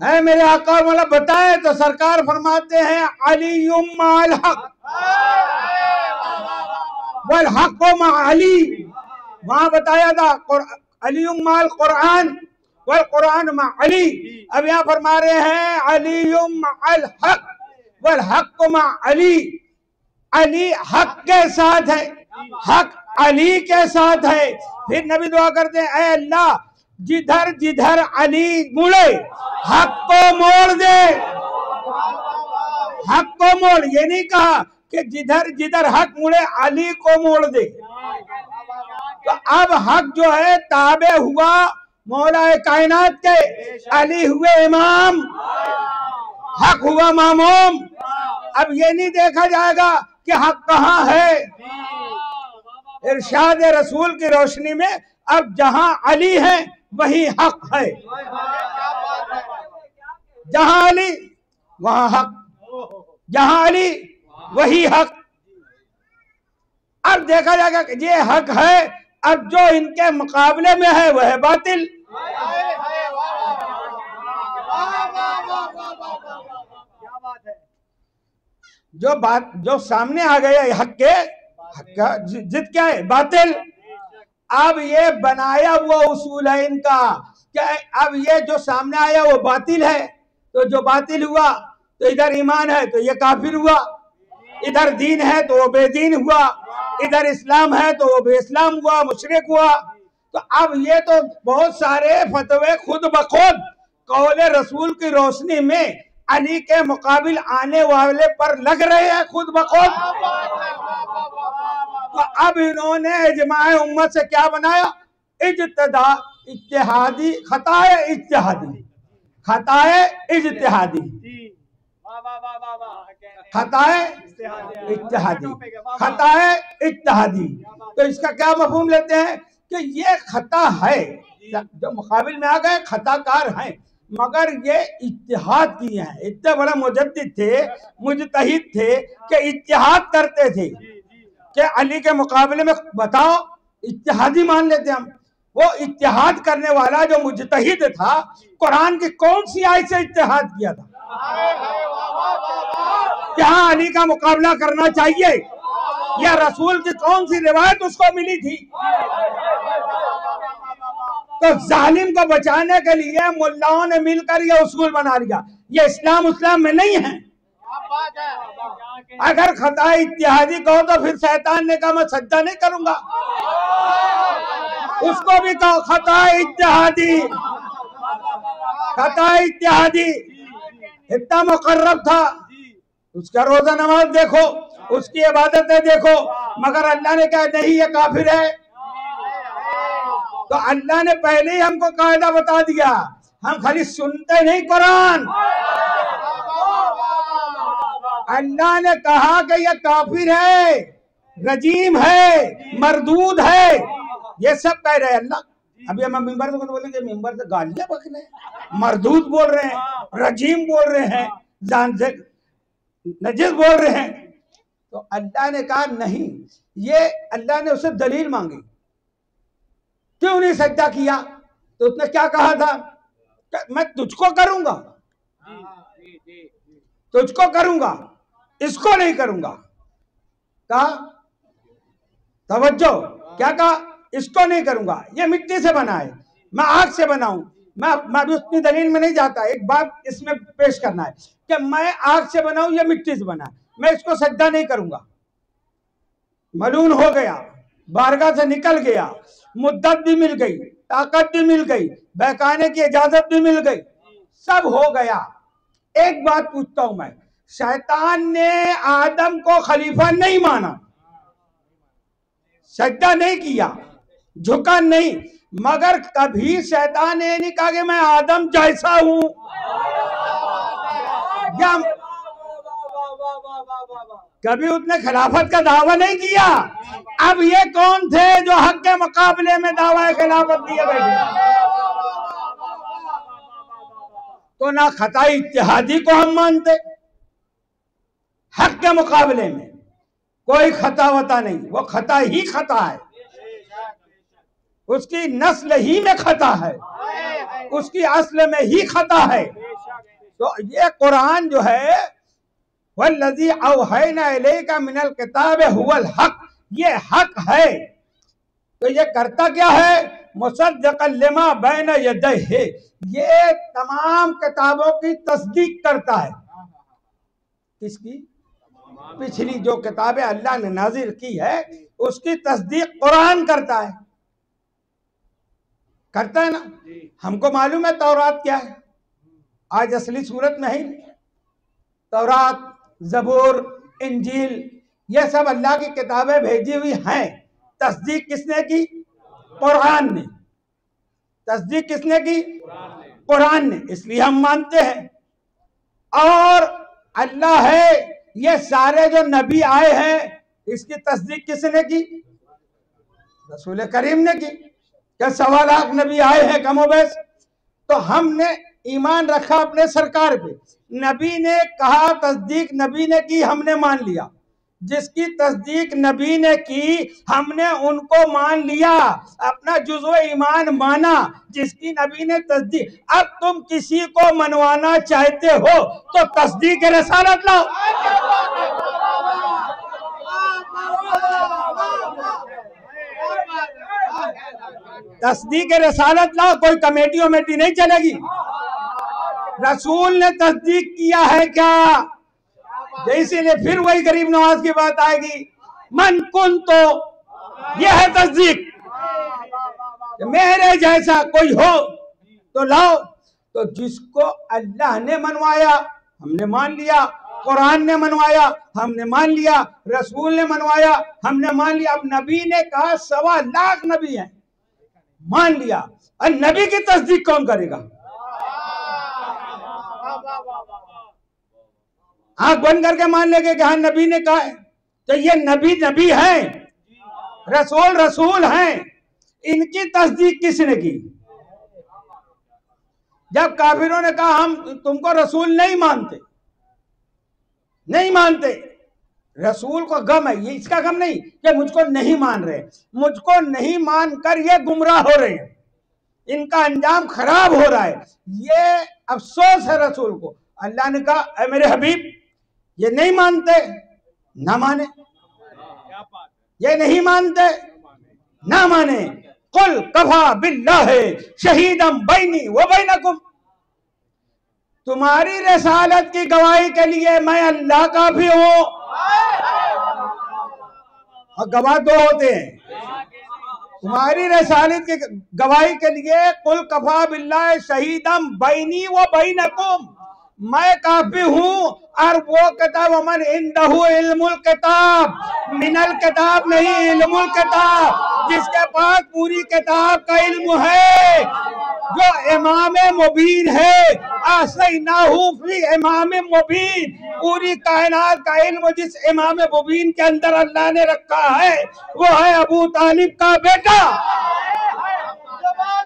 मेरे आका वाला बताए, तो सरकार फरमाते हैं अलीयुम माल हक वल हक मा अली। वहां बताया था अलीयुम माल कुरान वल कुरान मा अली। अब यहाँ फरमा रहे हैं अलीयुम अल हक वल हक मा अली। अली हक के साथ है, हक अली के साथ है। फिर नबी दुआ करते हैं ऐ अल्लाह जिधर जिधर अली मुड़े हक को मोड़ दे। हक को मोड़, ये नहीं कहा कि जिधर जिधर हक मुड़े अली को मोड़ दे। तो अब हक जो है ताबे हुआ मौला कायनात के, अली हुए इमाम, हक हुआ मामूम। अब ये नहीं देखा जाएगा कि हक कहाँ है। इरशाद रसूल की रोशनी में अब जहां अली है वही हक है, जहां अली वहां हक, जहां अली वही हक। अब देखा जाएगा कि ये हक है, अब जो इनके मुकाबले में है वह बातिल। जो सामने आ गया हक के, हक का जिद क्या है? बातिल। अब ये बनाया हुआ उसूल है इनका क्या? अब ये जो सामने आया वो बातिल है, तो जो बातिल हुआ तो इधर ईमान है तो ये काफिर हुआ, इधर दीन है तो वो बेदीन हुआ, इधर इस्लाम है तो वो बेइस्लाम हुआ, मुशरिक हुआ। तो अब ये तो बहुत सारे फतवे खुद ब खुद कौले रसूल की रोशनी में अली के मुकाबिल आने वाले पर लग रहे हैं खुद ब खुद। तो अब इन्होंने इजमाए उम्मत से क्या बनाया? इज्तिहादी खताए इज्तिहादी, खताए इज्तिहादी, खताए इज्तिहादी, खताए इज्तिहादी। तो इसका क्या मफहूम लेते हैं कि ये खता है, जो मुकाबिल में आ गए खताकार हैं, मगर ये इज्तिहाद किए हैं। इतने बड़ा मुजद्दिद थे, मुजतहिद थे कि इज्तिहाद करते थे कि अली के मुकाबले में बताओ, इज्तिहादी मान लेते हम। वो इज्तिहाद करने वाला जो मुजतहिद था, कुरान की कौन सी आयत से इज्तिहाद किया था? क्या अली का मुकाबला करना चाहिए, या रसूल की कौन सी रिवायत उसको मिली थी? तो जालिम को बचाने के लिए मुल्लाओं ने मिलकर ये उसूल बना लिया। ये इस्लाम में नहीं है। अगर खता इत्तिहादी कहो तो फिर शैतान ने कहा मैं सज्जा नहीं करूंगा, उसको भी कहो खता इत्तिहादी, खता इत्तिहादी। इतना मुकर्रब था, उसका रोजा नमाज देखो, उसकी इबादतें देखो, मगर अल्लाह ने कहा नहीं ये काफिर है। तो अल्लाह ने पहले ही हमको कायदा बता दिया, हम खाली सुनते नहीं कुरान। अल्लाह ने कहा कि ये काफिर है, रजीम है, मरदूद है, ये सब कह रहे हैं अल्लाह। अभी हम मिंबर से बोलेंगे, मिंबर से गालियां बकने, मरदूद बोल रहे हैं, रजीम बोल रहे हैं, जान से नजिस बोल रहे हैं। तो अल्लाह ने कहा नहीं, ये अल्लाह ने उससे दलील मांगी, क्यों नहीं सजदा किया? तो उसने क्या कहा था? मैं तुझको करूंगा, तुझको करूंगा, इसको नहीं करूंगा। कहा तवज्जो, क्या कहा? इसको नहीं करूंगा, ये मिट्टी से बना है, मैं आग से बनाऊं। मैं अभी उतनी दलील में नहीं जाता, एक बात इसमें पेश करना है कि मैं आग से बनाऊं, ये मिट्टी से बना है, मैं इसको सजदा नहीं करूंगा। मलून हो गया, बारगाह से निकल गया, मुद्दत भी मिल गई, ताकत भी मिल गई, बहकाने की इजाजत भी मिल गई, सब हो गया। एक बात पूछता हूं मैं, शैतान ने आदम को खलीफा नहीं माना, सजदा नहीं किया, झुका नहीं, मगर कभी शैतान ने नहीं कहा कि मैं आदम जैसा हूं, या कभी उसने खिलाफत का दावा नहीं किया। अब ये कौन थे जो हक के मुकाबले में दावा खिलाफत दिए बैठे? तो ना खता इत्तेहादी को हम मानते, हक के मुकाबले में कोई खता वता नहीं, वो खता ही खता है, उसकी नस्ल ही में खता है, उसकी असल में ही खता है। तो ये कुरान जो है, वल्लज़ी औहैना इलैका मिनल किताब हुवल हक, ये हक है। तो ये करता क्या है? मुसद्दिक़न लिमा बैन यदैहि, ये तमाम किताबों की तस्दीक करता है। किसकी? पिछली जो किताबें अल्लाह ने नाजिल की है उसकी तस्दीक कुरान करता है, करता है ना। हमको मालूम है तौरात क्या है, आज असली सूरत में है। तौरात, ज़बूर, इंजील, ये सब अल्लाह की किताबें भेजी हुई हैं। तस्दीक किसने की? कुरान ने। तस्दीक किसने की? कुरान ने। इसलिए हम मानते हैं। और अल्लाह है, ये सारे जो नबी आए हैं इसकी तस्दीक किसने की? रसूल करीम ने की। क्या 1.25 लाख नबी आए हैं कमोबेश? तो हमने ईमान रखा अपने सरकार पे, नबी ने कहा, तस्दीक नबी ने की, हमने मान लिया। जिसकी तस्दीक नबी ने की हमने उनको मान लिया, अपना जुज़्व ईमान माना। जिसकी नबी ने तस्दीक, अब तुम किसी को मनवाना चाहते हो तो तस्दीक रिसालत लाओ। तस्दीक रिसालत लाओ, कोई कमेटी वमेटी नहीं चलेगी। रसूल ने तस्दीक किया है क्या? इसीलिए फिर वही गरीब नवाज की बात आएगी, मन कुन, तो यह है तस्दीक। मेरे जैसा कोई हो तो लाओ। तो जिसको अल्लाह ने मनवाया हमने मान लिया, कुरान ने मनवाया हमने मान लिया, रसूल ने मनवाया हमने मान लिया। अब नबी ने कहा 1.25 लाख नबी हैं, मान लिया। और नबी की तस्दीक कौन करेगा? आंख बंद करके मान लेंगे कि हाँ नबी ने कहा है, तो ये नबी नबी हैं, रसूल रसूल हैं। इनकी तस्दीक किसने की? जब काफिरों ने कहा हम तुमको रसूल नहीं मानते, नहीं मानते, रसूल को गम है, ये इसका गम नहीं कि मुझको नहीं मान रहे, मुझको नहीं मानकर ये गुमराह हो रहे हैं, इनका अंजाम खराब हो रहा है, ये अफसोस है रसूल को। अल्लाह ने कहा ऐ मेरे हबीब, ये नहीं मानते, ना माने, ये नहीं मानते, ना माने। कुल कफा बिल्लाहि शहीदम बैनी व बैनकुम, तुम्हारी रिसालत की गवाही के लिए मैं अल्लाह का भी हूं। और गवाह दो होते हैं, तुम्हारी रिसालत की गवाही के लिए कुल कफा बिल्लाहि शहीदम बैनी व बैनकुम, मैं काफी हूँ और वो किताब अमन इंदहु इल्मुल किताब, मिनल किताब नहीं, इल्मुल किताब, जिसके पास पूरी किताब का इल्म है, जो इमाम मुबीन है। आसैनाहु फी इमाम मुबीन, पूरी कायनात का इल्म जिस इमाम मुबीन के अंदर अल्लाह ने रखा है वो है अबू तालिब का बेटा।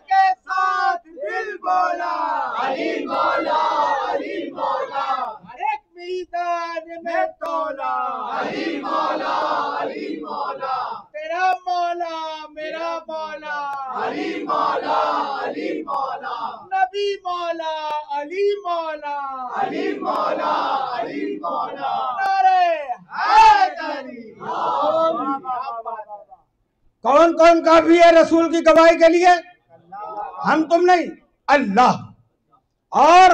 के साथ दिल बोला अली मौला, अली मौला, हर एक मैदान में तोला अली मौला, अली मौला, तेरा मौला मेरा मौला अली मौला, अली मौला, नबी मौला अली मौला, अली मौला, अली मौला, नारे हैदरी। कौन कौन काफी है रसूल की गवाही के लिए? हम तुम नहीं, अल्लाह। और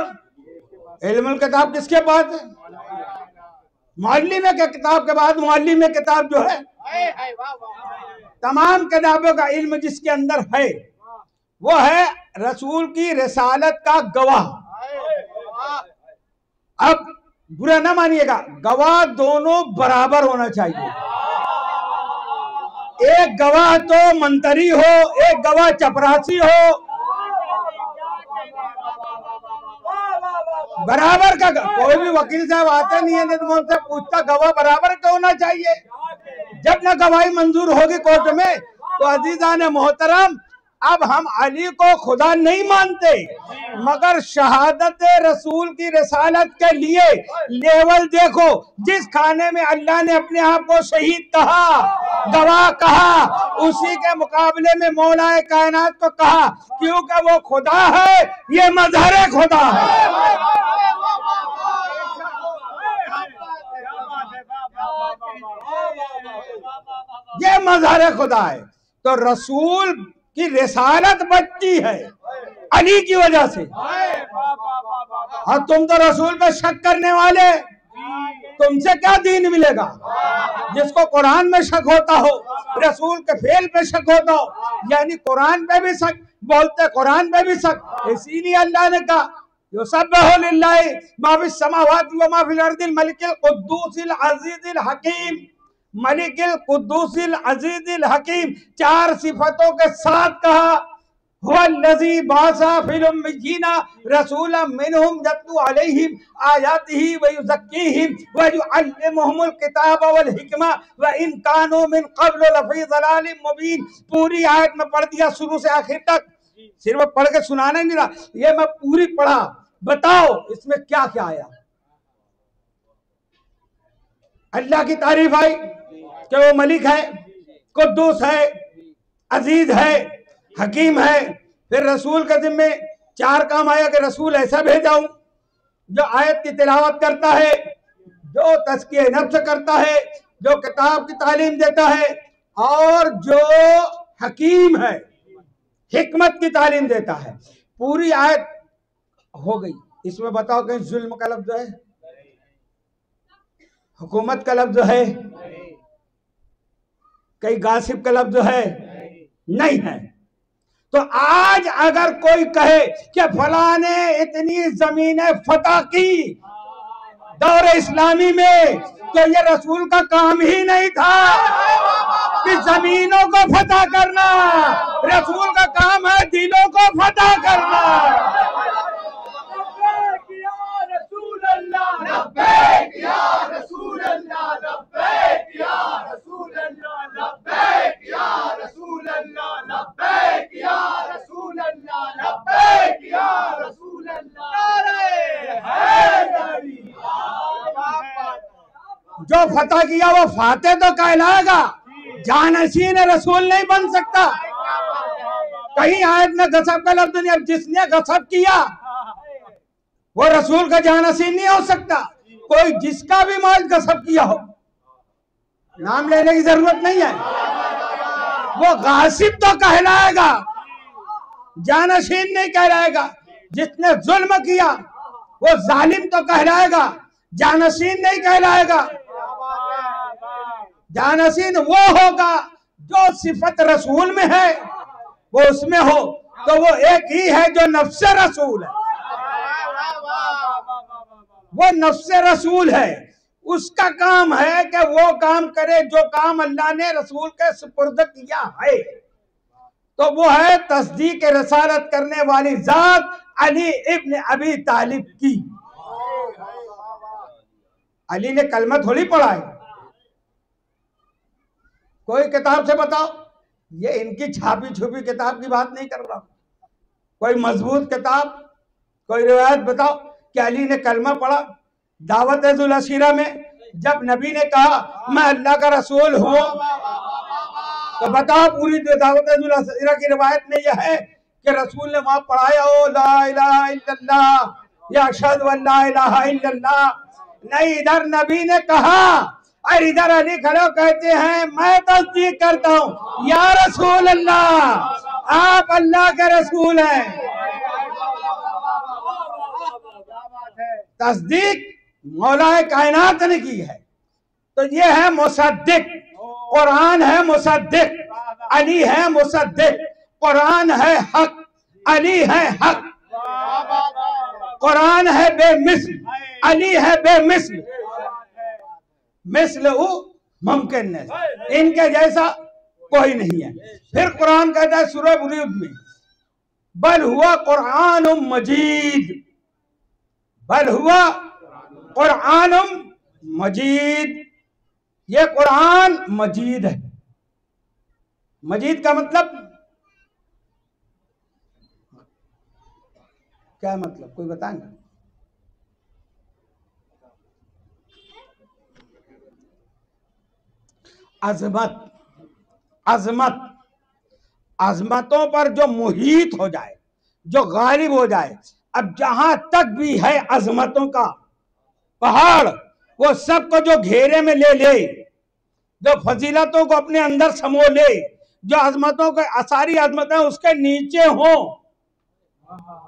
इल्मुल किताब किसके पास है? मुअल्लिम के किताब के बाद मुअल्लिम किताब जो है, तमाम किताबों का इल्म जिसके अंदर है वो है रसूल की रिसालत का गवाह। अब बुरा ना मानिएगा, गवाह दोनों बराबर होना चाहिए। एक गवाह तो मंतरी हो, एक गवाह चपरासी हो, बराबर का। कोई भी वकील साहब आते नहीं है तो उनसे पूछता गवाह बराबर का होना चाहिए। जब न गवाही मंजूर होगी कोर्ट में तो अजीजान मोहतरम, अब हम अली को खुदा नहीं मानते मगर शहादत रसूल की रिसालत के लिए लेवल देखो। जिस खाने में अल्लाह ने अपने आप को शहीद कहा, गवाह कहा, उसी के मुकाबले में मौलाए कायनात को कहा, क्योंकि वो खुदा है, ये मजहर खुदा है। ये मजहर खुदा है। तो रसूल की रिसालत बचती है अली की वजह से। और तुम तो रसूल पे शक करने वाले, तुमसे क्या दीन मिलेगा? जिसको कुरान में शक होता हो, रसूल के फेल पे शक होता हो, यानी कुरान पे भी शक, बोलते कुरान पे भी शक। इसीलिए अल्लाह ने कहा युसब्बिहु लिल्लाहि मा फिस समावाति व मा फिल अर्दिल मलिकिल कुद्दूसिल अजीजिल हकीम, मलिकिल कुद्दूसिल अजीजिल हकीम, चार सिफतों के साथ कहा हुवल्लज़ी बासा फिल उम्मिय्यीना रसूलन मिनहुम यत्लू अलैहिम आयातिही व युज़क्कीहिम व युअल्लिमुहुमुल किताब वल हिकमा व इन कानू मिन क़ब्ल लफ़ी ज़लालिम मुबीन। पूरी आयत में पढ़ दिया शुरू से आखिर तक, सिर्फ पढ़ के सुनाने नहीं रहा, ये मैं पूरी पढ़ा। बताओ इसमें क्या क्या आया? अल्लाह की तारीफ आई कि वो मलिक है, कुद्दूस है, अजीज है, हकीम है। फिर रसूल के जिम्मे चार काम आया कि रसूल ऐसा भेजाऊं जो आयत की तिलावत करता है, जो तज़किया नफ्स करता है, जो किताब की तालीम देता है, और जो हकीम है, हिकमत की तालीम देता है। पूरी आयत हो गई। इसमें बताओ कहीं जुल्म का लफ्ज है, हुकूमत का लफ्ज है, कहीं गासिब का लफ्ज है? नहीं है। तो आज अगर कोई कहे कि फलां ने इतनी जमीनें फतह की दौर इस्लामी में, तो ये रसूल का काम ही नहीं था कि जमीनों को फतह करना। रसूल का काम है दिलों को फतह करना। लब्बैक या रसूल अल्लाह, लब्बैक या रसूल अल्लाह, लब्बैक या रसूल अल्लाह, लब्बैक या रसूल अल्लाह, लब्बैक या रसूल अल्लाह, नारे हैदरी। जो फतह किया वो फाते तो कहलाएगा, जानशीन रसूल नहीं बन सकता। कहीं आयत में गसब का लफ्ज नहीं। अब जिसने गसब किया वो रसूल का जानशीन नहीं हो सकता। कोई जिसका भी माल गसब किया हो, नाम लेने की जरूरत नहीं है, वो गासिब तो कहलाएगा, जानशीन नहीं कहलाएगा। जिसने जुल्म किया वो जालिम तो कहलाएगा, जानशीन नहीं कहलाएगा। जानशीन वो होगा जो सिफत रसूल में है वो उसमें हो, तो वो एक ही है जो नफ्स रसूल है। वो नफ्से रसूल है, उसका काम है कि वो काम करे जो काम अल्लाह ने रसूल के सुपुर्द किया है। तो वो है तस्दीक रसालत करने वाली जात अली इब्न अबी तालिब की। अली ने कलमा थोड़ी पढ़ा है, कोई किताब से बताओ, ये इनकी छापी छुपी किताब की बात नहीं कर रहा, कोई मजबूत किताब, कोई रिवायत बताओ कि अली ने कलमा पढ़ा। दावत जुल अशीरा में जब नबी ने कहा मैं अल्लाह का रसूल हूं, तो बताओ पूरी दावत जुल अशीरा की रिवायत में यह है कि रसूल ने वहां पढ़ाया हो ला इलाहा इल्लल्लाह या अशहदु अल्ला इलाहा इल्लल्लाह। नहीं, इधर नबी ने कहा और इधर अली खड़े कहते हैं मैं तस्दीक करता हूं या रसूल अल्लाह, आप अल्लाह के रसूल हैं। तस्दीक मौलाए कायनात ने की है। तो ये है मुसद्दिक, कुरान है मुसद्दिक, अली है मुसद्दिक। कुरान है हक, अली है हक। कुरान है बेमिस्ल, अली है बेमिस्ल। मिस्ल मुमकिन नहीं, इनके जैसा कोई नहीं है। फिर कुरान कहता है सूरह बुरूज में बल हुआ कुरान मजीद, बल हुआ कुरान मजीद, ये कुरान मजीद है। मजीद का मतलब क्या मतलब, कोई बताएंगे? अजमत, अजमत, अजमतों पर जो मुहीत हो जाए, जो गालिब हो जाए। अब जहां तक भी है अजमतों का पहाड़, वो सबको जो घेरे में ले ले, जो फजीलतों को अपने अंदर समो ले, जो अजमतों के सारी अजमतें उसके नीचे हो।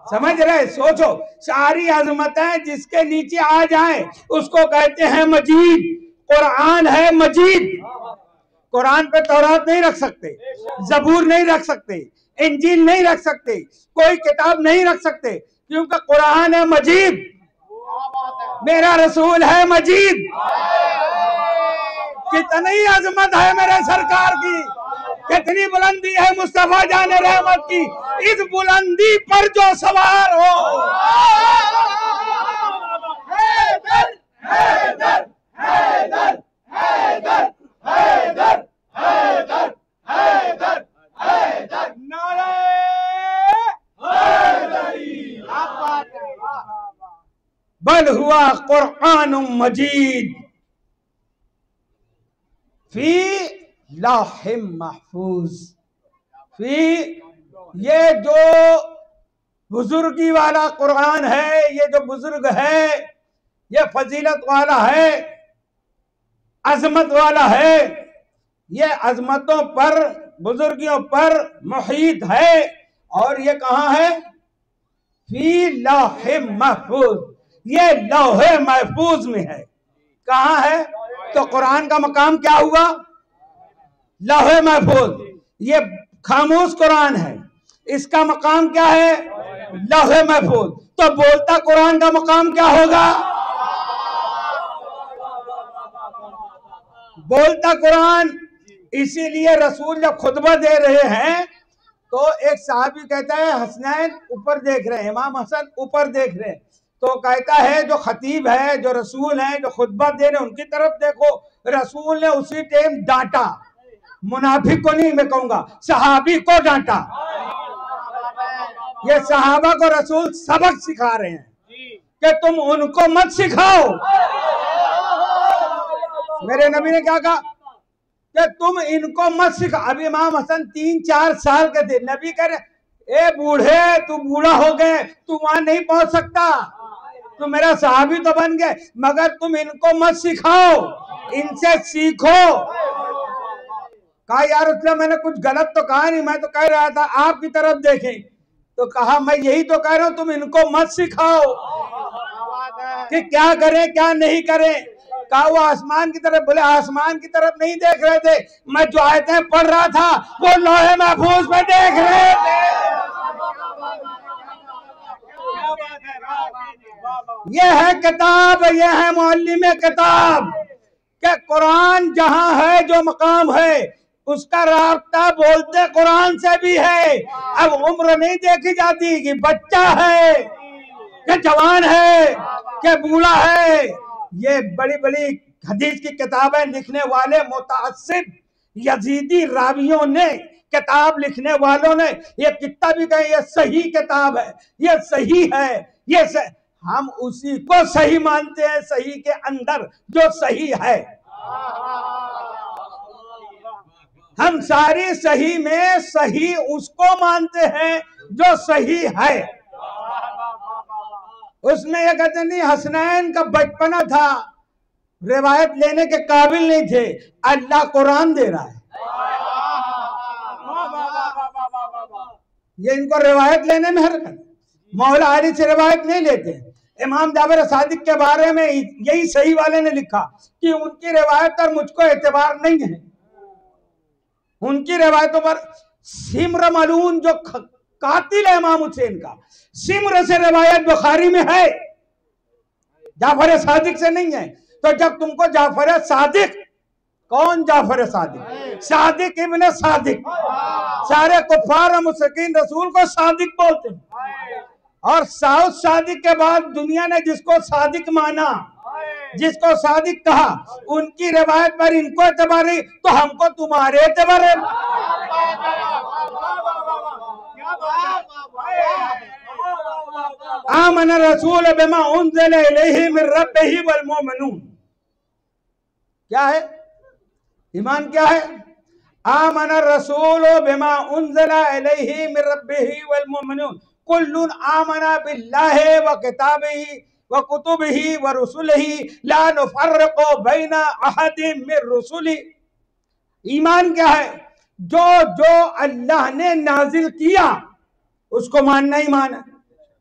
समझ रहे? सोचो, सारी अजमतें जिसके नीचे आ जाएं उसको कहते हैं मजीद। कुरान है मजीद। कुरान पे तौरात नहीं रख सकते, जबूर नहीं रख सकते, इंजील नहीं रख सकते, कोई किताब नहीं रख सकते, क्योंकि कुरान है मजीद। मेरा रसूल है मजीद। कितनी अजमत है मेरे सरकार की, कितनी बुलंदी है मुस्तफा जान रहमत की। इस बुलंदी पर जो सवार हो, हैदर हैदर हैदर हैदर हैदर हैदर हैदर हैदर नारे हैदरी। बल हुआ कुरान मजीद फी लौह महफूज। फी, ये जो बुजुर्गी वाला कुरान है, ये जो बुजुर्ग है, ये फजीलत वाला है, अजमत वाला है, ये अजमतों पर, बुजुर्गियों पर मुहीत है। और ये कहाँ है? फी लौह महफूज, ये लौह महफूज में है। कहाँ है? तो कुरान का मकाम क्या हुआ? लौह महफूज। ये खामोश कुरान है, इसका मकाम क्या है? लौह महफूज। तो बोलता कुरान का मकाम क्या होगा? बोलता कुरान। इसीलिए रसूल जब खुतबा दे रहे हैं तो एक साहबी कहता है हसनैन ऊपर देख रहे हैं, इमाम हसन ऊपर देख रहे हैं, तो कहता है जो खतीब है, जो रसूल है, जो खुतबा दे रहे हैं उनकी तरफ देखो। रसूल ने उसी टाइम डांटा, मुनाफिक को नहीं मैं कहूंगा, सहाबी को डांटा। ये सहाबा को रसूल सबक सिखा रहे हैं कि तुम उनको मत सिखाओ। मेरे नबी ने क्या कहा कि तुम इनको मत सिखा। अभी इमाम हसन 3-4 साल के थे, नबी कह रहे ए बूढ़े, तू बूढ़ा हो गए, तू वहां नहीं पहुंच सकता, तू मेरा सहाबी तो बन गए, मगर तुम इनको मत सिखाओ, इनसे सीखो। कहा यार उसने मैंने कुछ गलत तो कहा नहीं, मैं तो कह रहा था आपकी तरफ देखें। तो कहा मैं यही तो कह रहा हूं, तुम इनको मत सिखाओ कि क्या करें क्या नहीं करें। कहा वो आसमान की तरफ, बोले आसमान की तरफ नहीं देख रहे थे, मैं जो आयतें पढ़ रहा था वो लौह महफूज में देख रहे थे। ये है किताब, ये है मुअल्लिम किताब कि कुरान जहां है, जो मकाम है उसका राब्ता बोलते कुरान से भी है। अब उम्र नहीं देखी जाती कि बच्चा है कि जवान है कि बूढ़ा है। ये बड़ी बड़ी हदीस की किताबें लिखने वाले मुतअस्सिब यजीदी रावियों ने, किताब लिखने वालों ने ये कितना भी कहे ये सही किताब है, ये सही है, ये हम उसी को सही मानते हैं, सही के अंदर जो सही है। हम सारी सही में सही उसको मानते हैं जो सही है। उसमें यह कहते नहीं हसनैन का बचपना था, रिवायत लेने के काबिल नहीं थे, अल्लाह कुरान दे रहा है, ये इनको रिवायत लेने में हरकत। मौला अली से रिवायत नहीं लेते। इमाम जाफर सादिक के बारे में यही सही वाले ने लिखा कि उनकी रिवायत पर मुझको एतबार नहीं है। उनकी रिवायतों पर सिमर मलून जो कातिल है इमाम हुसैन का, सिमर से रिवायत बुखारी में है, जाफर सादिक से नहीं है। तो जब तुमको जाफर सादिक, कौन जाफर सादिक? सादिक इब्न सादिक, सारे कुफार और मुशरिकीन रसूल को सादिक बोलते हैं। और साउथ सादिक के बाद दुनिया ने जिसको सादिक माना, जिसको सादिक कहा, उनकी रिवायत पर इनको एतबार नहीं तो हमको तुम्हारे एतबार है। आमन रसूल बिमा उन्ज़िला इलैहि मिन रब्बिही वल मोमिनून, क्या है ईमान? क्या है? आमन रसूल बिमा उन्ज़िला इलैहि मिन रब्बिही वल मोमिनून कुल्लुन आमना बिल्लाहि व किताबिही व कुतुबिही व रुसुलिही ला नुफर्रिकु बैना अहदिम मिन रुसुली। ईमान क्या है? जो जो अल्लाह ने नाजिल किया उसको मानना ईमान है।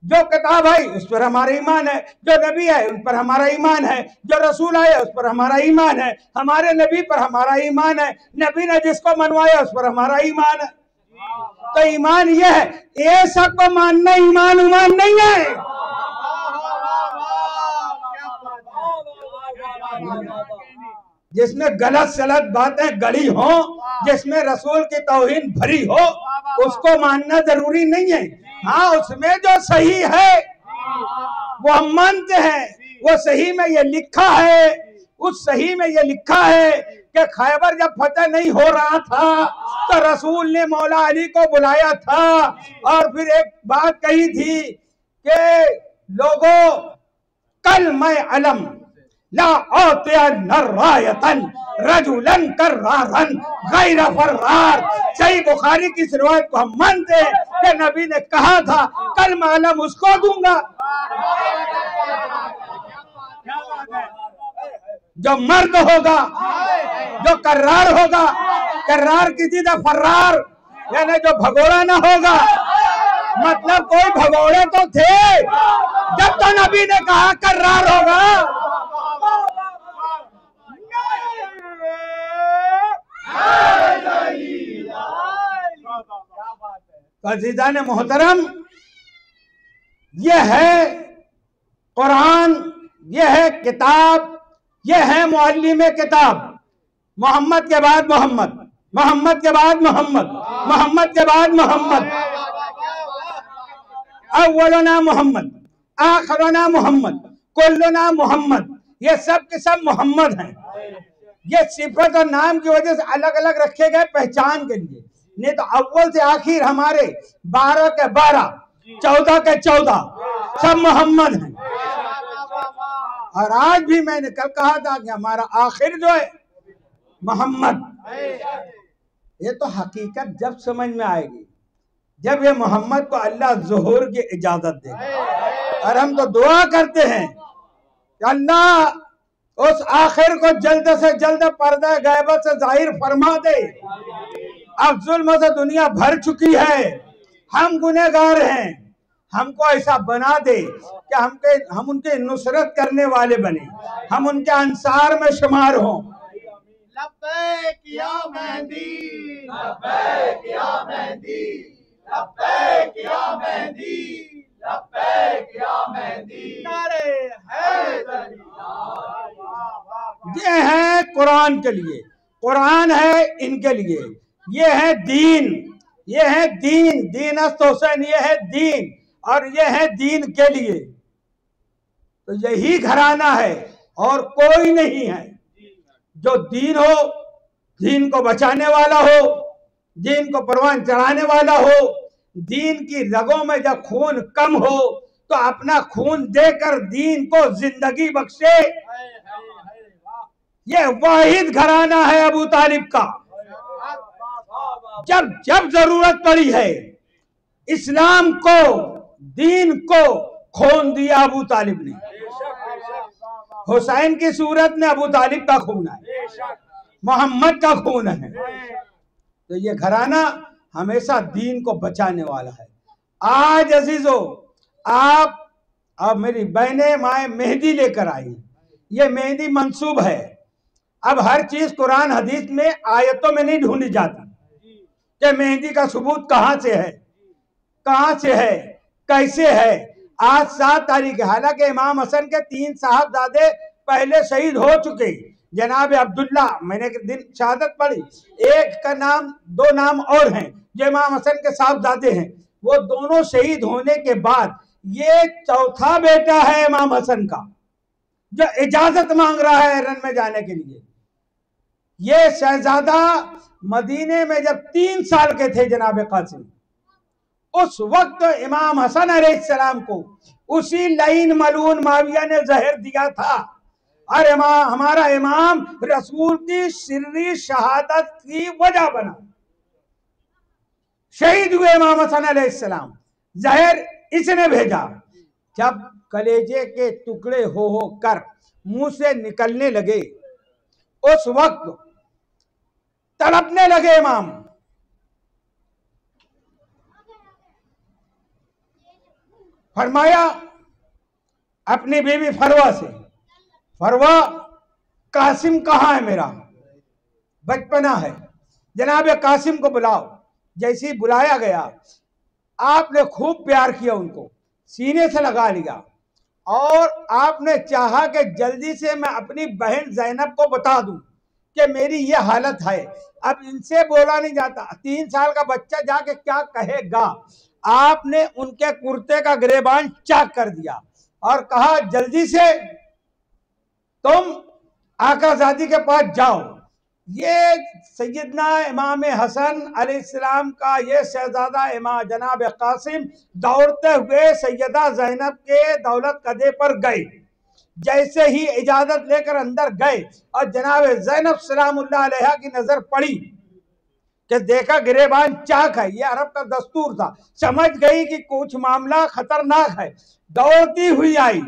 जो किताब आई उस पर हमारा ईमान है, जो नबी है उन पर हमारा ईमान है, जो रसूल आए उस पर हमारा ईमान है, हमारे नबी पर हमारा ईमान है, नबी ने जिसको मनवाया उस पर हमारा ईमान है। तो ईमान यह है, ये सबको मानना ईमान ईमान नहीं है। जिसमें गलत सलत बातें गड़ी हो, जिसमें रसूल की तौहीन भरी हो, उसको मानना जरूरी नहीं है। हाँ, उसमें जो सही है वो हम मानते हैं। वो सही में ये लिखा है, उस सही में ये लिखा है कि खैबर जब फतह नहीं हो रहा था तो रसूल ने मौला अली को बुलाया था और फिर एक बात कही थी कि लोगों, कल मैं अलम ला रायतन रजुलन कर्रारन गैर फर्रार। सही बुखारी की रिवायत को हम मानते हैं कि नबी ने कहा था कल मैं अलम उसको दूंगा जो मर्द होगा, जो कर्रार होगा। कर्रार किसी का फर्रार यानी जो भगोड़ा ना होगा, मतलब कोई भगोड़े तो थे जब तो नबी ने कहा कर्रार होगा। अज़ीज़ान मोहतरम, यह है कुरान, यह है किताब, यह है मुअल्लिम किताब। मोहम्मद के बाद मोहम्मद, मोहम्मद के बाद मोहम्मद, मोहम्मद के बाद मोहम्मद, अव्वलुना मोहम्मद, आखिरुना मोहम्मद, कुल्लुना मोहम्मद। ये सब के सब मोहम्मद हैं। ये सिफत और नाम की वजह से अलग अलग रखे गए पहचान के लिए, नहीं तो अव्वल से आखिर हमारे 12 के 12, 14 के 14 सब मोहम्मद हैं। और आज भी मैंने कल कहा था कि हमारा आखिर जो है मोहम्मद। ये तो हकीकत जब समझ में आएगी जब ये मोहम्मद को अल्लाह ज़ुहूर की इजाजत दे। और हम तो दुआ करते हैं कि अल्लाह उस आखिर को जल्द से जल्द पर्दा गैबत से जाहिर फरमा दे। अब जुल्म से दुनिया भर चुकी है, हम गुनहगार हैं, हमको ऐसा बना दे कि हम उनके नुसरत करने वाले बने, हम उनके अंसार में शुमार हों। लब्बैक या मेहदी, लब्बैक या मेहदी, लब्बैक या मेहदी, लब्बैक या मेहदी, नारे हैदरी। ये है कुरान के लिए, कुरान है इनके लिए, ये है दीन, ये है दीन, दीन हुसैन, ये है दीन, और ये है दीन के लिए। तो यही घराना है और कोई नहीं है जो दीन हो, दीन को बचाने वाला हो, दीन को परवान चढ़ाने वाला हो। दीन की रगों में जब खून कम हो तो अपना खून देकर दीन को जिंदगी बख्शे। ये वाहिद घराना है अबू तालिब का। जब जब जरूरत पड़ी है इस्लाम को, दीन को खून दिया अबू तालिब ने। हुसैन की सूरत में अबू तालिब का खून है, मोहम्मद का खून है। तो ये घराना हमेशा दीन को बचाने वाला है। आज अजीजों, आप अब मेरी बहनें माए मेहंदी लेकर आई, ये मेहंदी मंसूब है। अब हर चीज कुरान हदीस में आयतों में नहीं ढूंढी जाती कि मेहंदी का सबूत कहां से है, कहां से है, कैसे है। आज 7 तारीख है, हालांकि इमाम हसन के 3 साहबजादे पहले शहीद हो चुके। जनाब अब्दुल्ला, मैंने एक दिन शहादत पढ़ी, एक का नाम, 2 नाम और हैं जो इमाम हसन के साहबजादे हैं। वो दोनों शहीद होने के बाद ये चौथा बेटा है इमाम हसन का जो इजाजत मांग रहा है रन में जाने के लिए। ये शहजादा मदीने में जब 3 साल के थे जनाब कासिम, उस वक्त इमाम हसन अलैहिस्सलाम को उसी लईन मलून माविया ने जहर दिया था। और हमारा इमाम रसूल की सिर्री शहादत की वजह बना। शहीद हुए इमाम हसन अलैहिस्सलाम, जहर इसने भेजा। जब कलेजे के टुकड़े हो कर मुंह से निकलने लगे, उस वक्त तड़पने लगे इमाम। फरमाया अपनी बीवी फरवा से, फरवा कासिम कहाँ है, मेरा बचपना है, जनाब कासिम को बुलाओ। जैसे ही बुलाया गया, आपने खूब प्यार किया, उनको सीने से लगा लिया और आपने चाहा कि जल्दी से मैं अपनी बहन जैनब को बता दूं कि मेरी ये हालत है। अब इनसे बोला नहीं जाता, 3 साल का बच्चा जाके क्या कहेगा। आपने उनके कुर्ते का गिरेबान चाक कर दिया और कहा जल्दी से तुम आकाजादी के पास जाओ। ये सैयदना इमाम हसन अलैहिस्सलाम का ये शहजादा इमाम जनाब कासिम दौड़ते हुए सैयदा जैनब के दौलत कदे पर गए। जैसे ही इजाजत लेकर अंदर गए और जनाब जैनब सलामुल्लाह अलैहा की नजर पड़ी कि देखा गिरेबान चाक है, ये अरब का दस्तूर था। समझ गई कि कुछ मामला खतरनाक है, दौड़ती हुई आई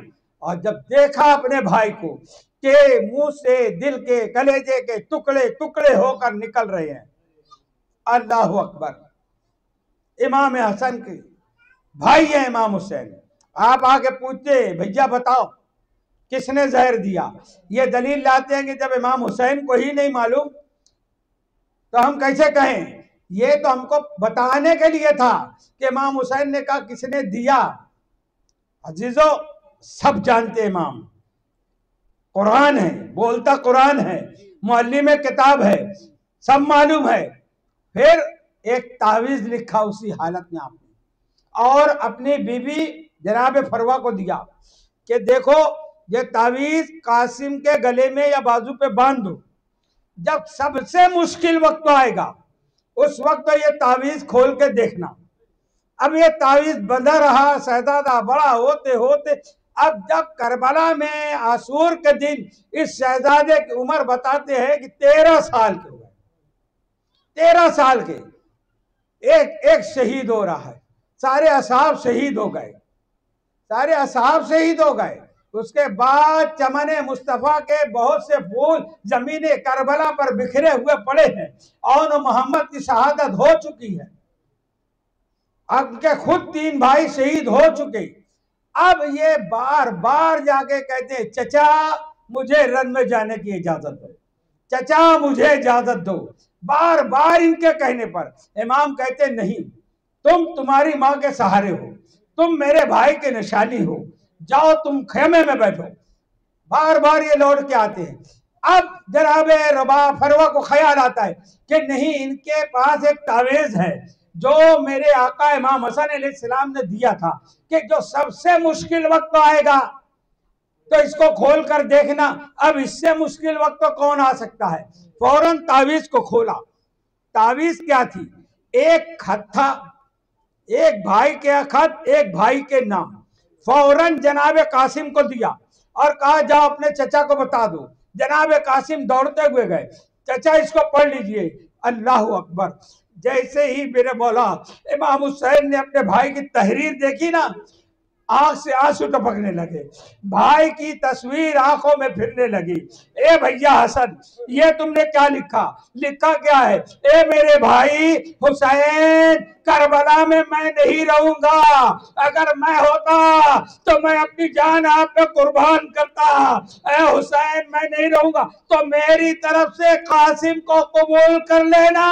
और जब देखा अपने भाई को के मुंह से दिल के कलेजे के टुकड़े टुकड़े होकर निकल रहे हैं। अल्लाह अकबर। इमाम हसन के भाई है इमाम हुसैन। आप आके पूछते भैया बताओ किसने जहर दिया, ये दलील लाते हैं कि जब इमाम हुसैन को ही नहीं मालूम तो हम कैसे कहें। ये तो हमको बताने के लिए था कि इमाम हुसैन ने कहा किसने दिया। अजीजों, सब जानते इमाम, कुरान है, बोलता कुरान है, मुअल्लिम में किताब है, सब मालूम है। फिर एक तावीज लिखा उसी हालत में आपने और अपनी बीवी जनाब फरवा को दिया कि देखो ये तावीज कासिम के गले में या बाजू पे बांध दो, जब सबसे मुश्किल वक्त आएगा उस वक्त ये तावीज खोल के देखना। अब ये तावीज बंधा रहा, शहजादा बड़ा होते होते अब जब करबला में आसूर के दिन इस शहजादे की उम्र बताते हैं कि 13 साल के हुए। 13 साल के एक एक शहीद हो रहा है। सारे असहाब शहीद हो गए, सारे असहाब शहीद हो गए। उसके बाद चमने मुस्तफा के बहुत से फूल जमीने करबला पर बिखरे हुए पड़े हैं और मोहम्मद की शहादत हो चुकी है। अब के खुद 3 भाई शहीद हो चुके। अब ये बार बार जाके कहते हैं चचा मुझे रन में जाने की इजाजत दो, चचा मुझे इजाजत दो। बार बार इनके कहने पर इमाम कहते नहीं, तुम तुम्हारी माँ के सहारे हो, तुम मेरे भाई की निशानी हो, जाओ तुम खेमे में बैठो। बार बार ये लौट के आते हैं। अब जनाब रबा फरवा को ख्याल आता है कि नहीं, इनके पास एक तावीज है जो मेरे आका इमाम हसन अलैहिस्सलाम ने दिया था कि जो सबसे मुश्किल वक्त आएगा तो इसको खोल कर देखना, अब इससे मुश्किल वक्त तो कौन आ सकता है। फौरन तावीज को खोला। तावीज क्या थी? एक खत था, एक भाई के खत, एक भाई के नाम। फौरन जनाब कासिम को दिया और कहा जाओ अपने चचा को बता दो। जनाब कासिम दौड़ते हुए गए, चचा इसको पढ़ लीजिए। अल्लाह अकबर। जैसे ही मेरे मौला इमाम हुसैन ने अपने भाई की तहरीर देखी ना, आंख से आंसू टपकने लगे, भाई की तस्वीर आंखों में फिरने लगी। ए भैया हसन, ये तुमने क्या लिखा? लिखा क्या है? ए मेरे भाई हुसैन, करबला में मैं नहीं रहूंगा। अगर मैं होता तो मैं अपनी जान आप पे कुर्बान करता। ए हुसैन, मैं नहीं रहूंगा तो मेरी तरफ से कासिम को कबूल कर लेना।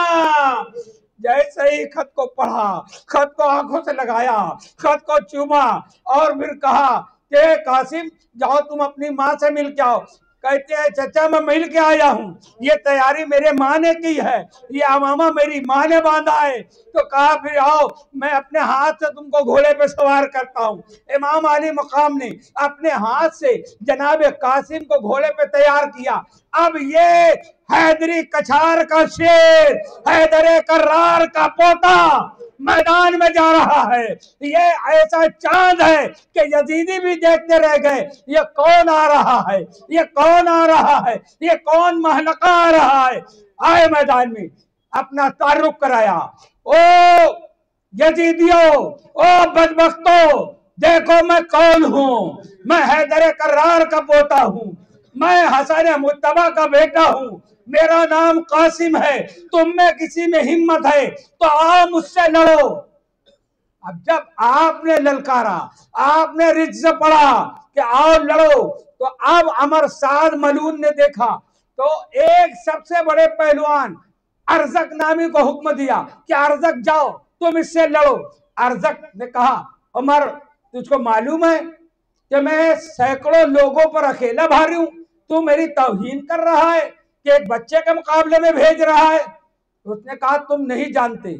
जैसे ही खत को पढ़ा, खत को आंखों से लगाया, खत को चूमा और फिर कहा कि कासिम जाओ तुम अपनी माँ से मिल के आओ। कहते हैं चचा मैं मिल के आया हूँ, ये तैयारी मेरे माँ ने की है, ये अमामा मेरी माँ ने बांधा है। तो कहा फिर आओ मैं अपने हाथ से तुमको घोड़े पे सवार करता हूँ। इमाम अली मकाम ने अपने हाथ से जनाब कासिम को घोड़े पे तैयार किया। अब ये हैदरी कछार का शेर, हैदरे कर्रार का पोता मैदान में जा रहा है। ये ऐसा चांद है कि यजीदी भी देखते रह गए, ये कौन आ रहा है, ये कौन आ रहा है, ये कौन महलका आ रहा है। आए मैदान में, अपना तारुफ कराया। ओ यजीदियों, ओ बदबख्तों, देखो मैं कौन हूँ। मैं हैदर कर्रार का पोता हूँ, मैं हसन मुत्तबा का बेटा हूँ, मेरा नाम कासिम है। तुम में किसी में हिम्मत है तो आओ मुझसे लड़ो। अब जब आपने ललकारा, आपने रिज्ज पढ़ा कि आओ लड़ो, तो अब अमर साद मलून ने देखा तो एक सबसे बड़े पहलवान अरजक नामी को हुक्म दिया कि अरजक जाओ तुम इससे लड़ो। अरजक ने कहा उमर, तुझको मालूम है कि मैं सैकड़ों लोगों पर अकेला भारी हूं, तू मेरी तौहीन कर रहा है कि एक बच्चे के मुकाबले में भेज रहा है। उसने कहा तुम नहीं जानते।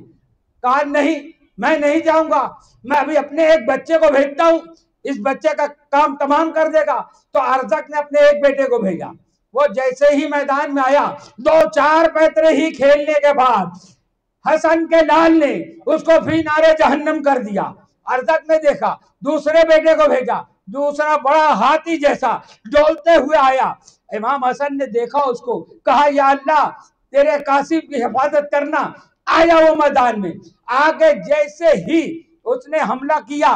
कहा नहीं, मैं नहीं जाऊंगा, मैं अभी अपने एक बच्चे को भेजता हूं, इस बच्चे का काम तमाम कर देगा। तो अरजक ने अपने एक बेटे को भेजा। वो जैसे ही मैदान में आया, 2-4 पैतरे ही खेलने के बाद हसन के लाल ने उसको फी नारे जहन्नम कर दिया। अरजक ने देखा, दूसरे बेटे को भेजा, दूसरा बड़ा हाथी जैसा डोलते हुए आया। इमाम हसन ने देखा उसको, कहा या अल्लाह तेरे कासिम की हिफाजत करना। आया वो मैदान में, आगे जैसे ही उसने हमला किया,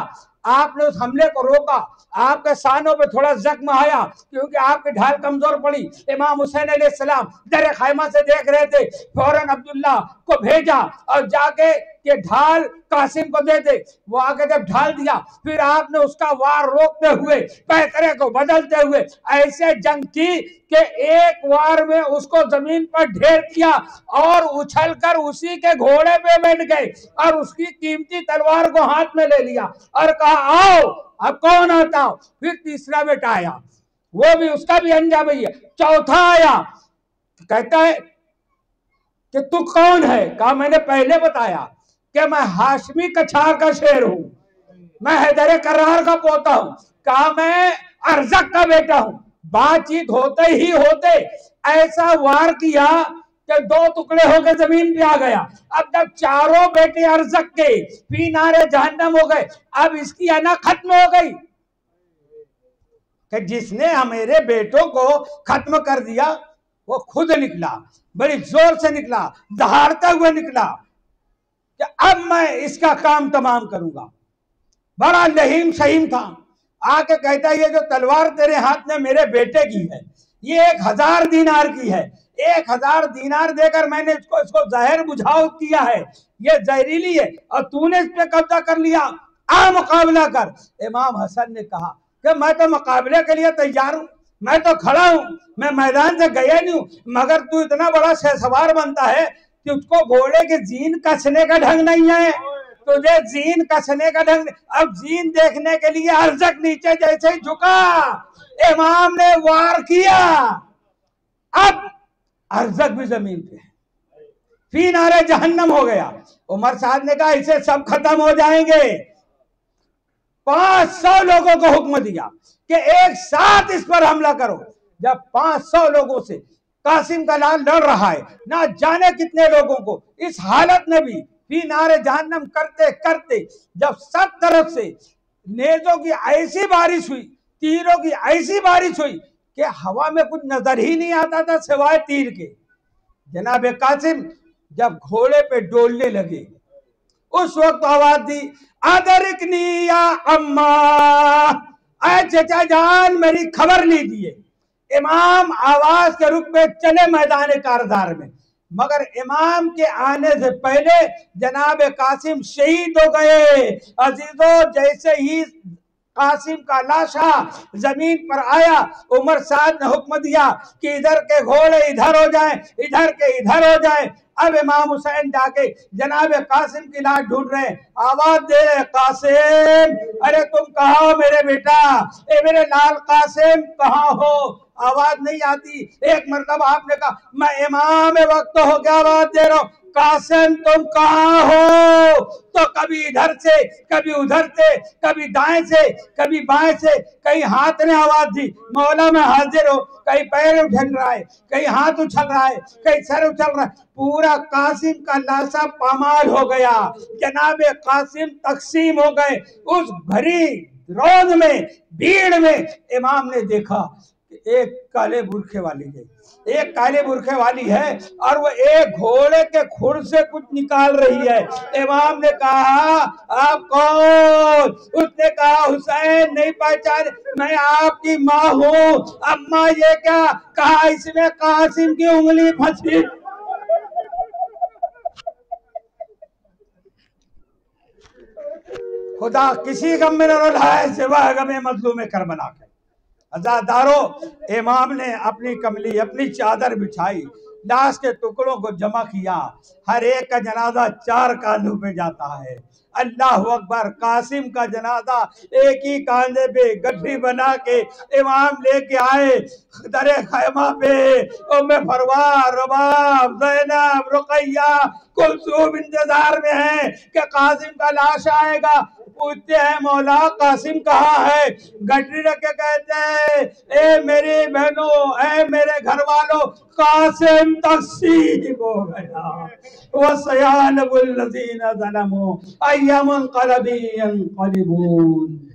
आपने उस हमले को रोका। आपके सानों पे थोड़ा जख्म आया क्योंकि आपकी ढाल कमजोर पड़ी। इमाम हुसैन अलैहिस्सलाम दर खैमा से देख रहे थे, फौरन अब्दुल्ला को भेजा और जाके ये ढाल कासिम को दे दे। वो आगे जब ढाल दिया, फिर आपने उसका वार रोकते हुए, पैतरे को बदलते हुए ऐसे जंग की कि एक वार में उसको जमीन पर ढेर किया और उछलकर उसी के घोड़े पे बैठ गए और उसकी कीमती तलवार को हाथ में ले लिया और कहा आओ अब कौन आता हो। फिर तीसरा बेटा आया, वो भी, उसका भी अंजाम है। चौथा आया, कहता है कि तू कौन है? कहा मैंने पहले बताया कि मैं हाशमी कछार का शेर हूं, मैं हैदर कर्रार का पोता हूं। कहा मैं अरजक का बेटा हूं। बातचीत होते ही होते ऐसा वार किया कि 2 टुकड़े होकर जमीन पे आ गया। अब जब चारों बेटे अरजक के फी नारे जहन्नम हो गए, अब इसकी अना खत्म हो गई कि जिसने मेरे बेटों को खत्म कर दिया वो खुद निकला, बड़ी जोर से निकला, दहाड़ता हुआ निकला कि अब मैं इसका काम तमाम करूंगा। बड़ा लहीम शहीम था। आके कहता है ये जो तलवार तेरे हाथ में मेरे बेटे की है, ये 1000 दीनार की है। 1000 दीनार देकर मैंने इसको जहर बुझाव किया है, ये जहरीली है और तूने इस पे कब्जा कर लिया, आ मुकाबला कर। इमाम हसन ने कहा कि मैं तो मुकाबले के लिए तैयार हूं, मैं तो खड़ा हूं, मैं मैदान से गया नहीं हूं, मगर तू इतना बड़ा शहसवार बनता है कि उसको घोड़े के जीन कसने का ढंग नहीं है। तुझे जीन कसने का ढंग। अब जीन देखने के लिए अर्जक नीचे जैसे ही झुका, इमाम ने वार किया, अब अर्जक भी जमीन पे है, फी नारे जहन्नम हो गया। उमर साहब ने कहा इसे सब खत्म हो जाएंगे। 500 लोगों को हुक्म दिया कि एक साथ इस पर हमला करो। जब 500 लोगों से कासिम का लाल लड़ रहा है, ना जाने कितने लोगों को इस हालत में भी फी नारे जहन्नम करते करते जब सब तरफ से नेजों की ऐसी बारिश हुई, तीरों की ऐसी बारिश हुई कि हवा में कुछ नजर ही नहीं आता था सिवाय तीर के, जनाब कासिम जब घोड़े पे डोलने लगे, उस वक्त आवाज दी, अदरिकनी या अम्मा, अय चचा जान मेरी खबर लीजिए। इमाम आवाज के रुख पे चले मैदान कारदार में, मगर इमाम के आने से पहले जनाब कासिम शहीद हो गए। अजीजों, जैसे ही कासिम का लाशा जमीन पर आया, उमर साहब ने हुक्म दिया कि इधर के घोड़े इधर हो जाएं, इधर के इधर हो जाएं। अब इमाम हुसैन जाके जनाब कासिम की लाश ढूंढ रहे, आवाज दे रहे, कासिम, अरे तुम कहाँ हो मेरे बेटा, ए मेरे लाल कासिम कहाँ हो? आवाज नहीं आती। एक मरतबा आपने कहा, मैं इमाम वक्त हो गया आवाज दे रहा हूं, कासिम तुम कहाँ हो? तो कभी इधर से, कभी उधर से, कभी दाएं से, कभी बाएं से, कहीं हाथ ने आवाज दी, मौला मैं हाजिर हो, कहीं पैर उछल रहा है, कहीं हाथ उछल रहा है, कहीं सर उछल रहा है। पूरा कासिम का लाशा पामाल हो गया, जनाबे कासिम तकसीम हो गए। उस भरी रौद में, भीड़ में इमाम ने देखा कि एक काले बुरखे वाली है, एक काले बुरखे वाली है और वो एक घोड़े के खुर से कुछ निकाल रही है। इमाम ने कहा, आप कौन? उसने कहा, हुसैन नहीं पहचाने, मैं आपकी माँ हूँ। अम्मा ये क्या? कहा इसमें कासिम की उंगली फंसी। खुदा किसी गम में न रुलाए सिवा गमे मजलूम करबला के। अज़ादारों, इमाम ने अपनी कमली, अपनी चादर बिछाई, लाश के टुकड़ों को जमा किया, हर एक का जनाजा 4 कांधों पे जाता है। अल्लाह अकबर। कासिम का जनाजा एक ही कांधे पे गड्ढी बना के इमाम लेके आए दरे खैमा पे। उम्मे फरवार, रबाब, ज़ैनब, रुकैया, कुलसूम इंतजार में है कि कासिम का लाश आएगा। पूछते हैं, मौला कासिम कहाँ है? गड्ढी रख के कहते हैं, ए मेरी बहनों, ए मेरे घर वालों, कासिम तकसीम हो गया। वसयालबुल लज़ीना ज़लमू अय्यमुन क़लबी यनक़लिबून।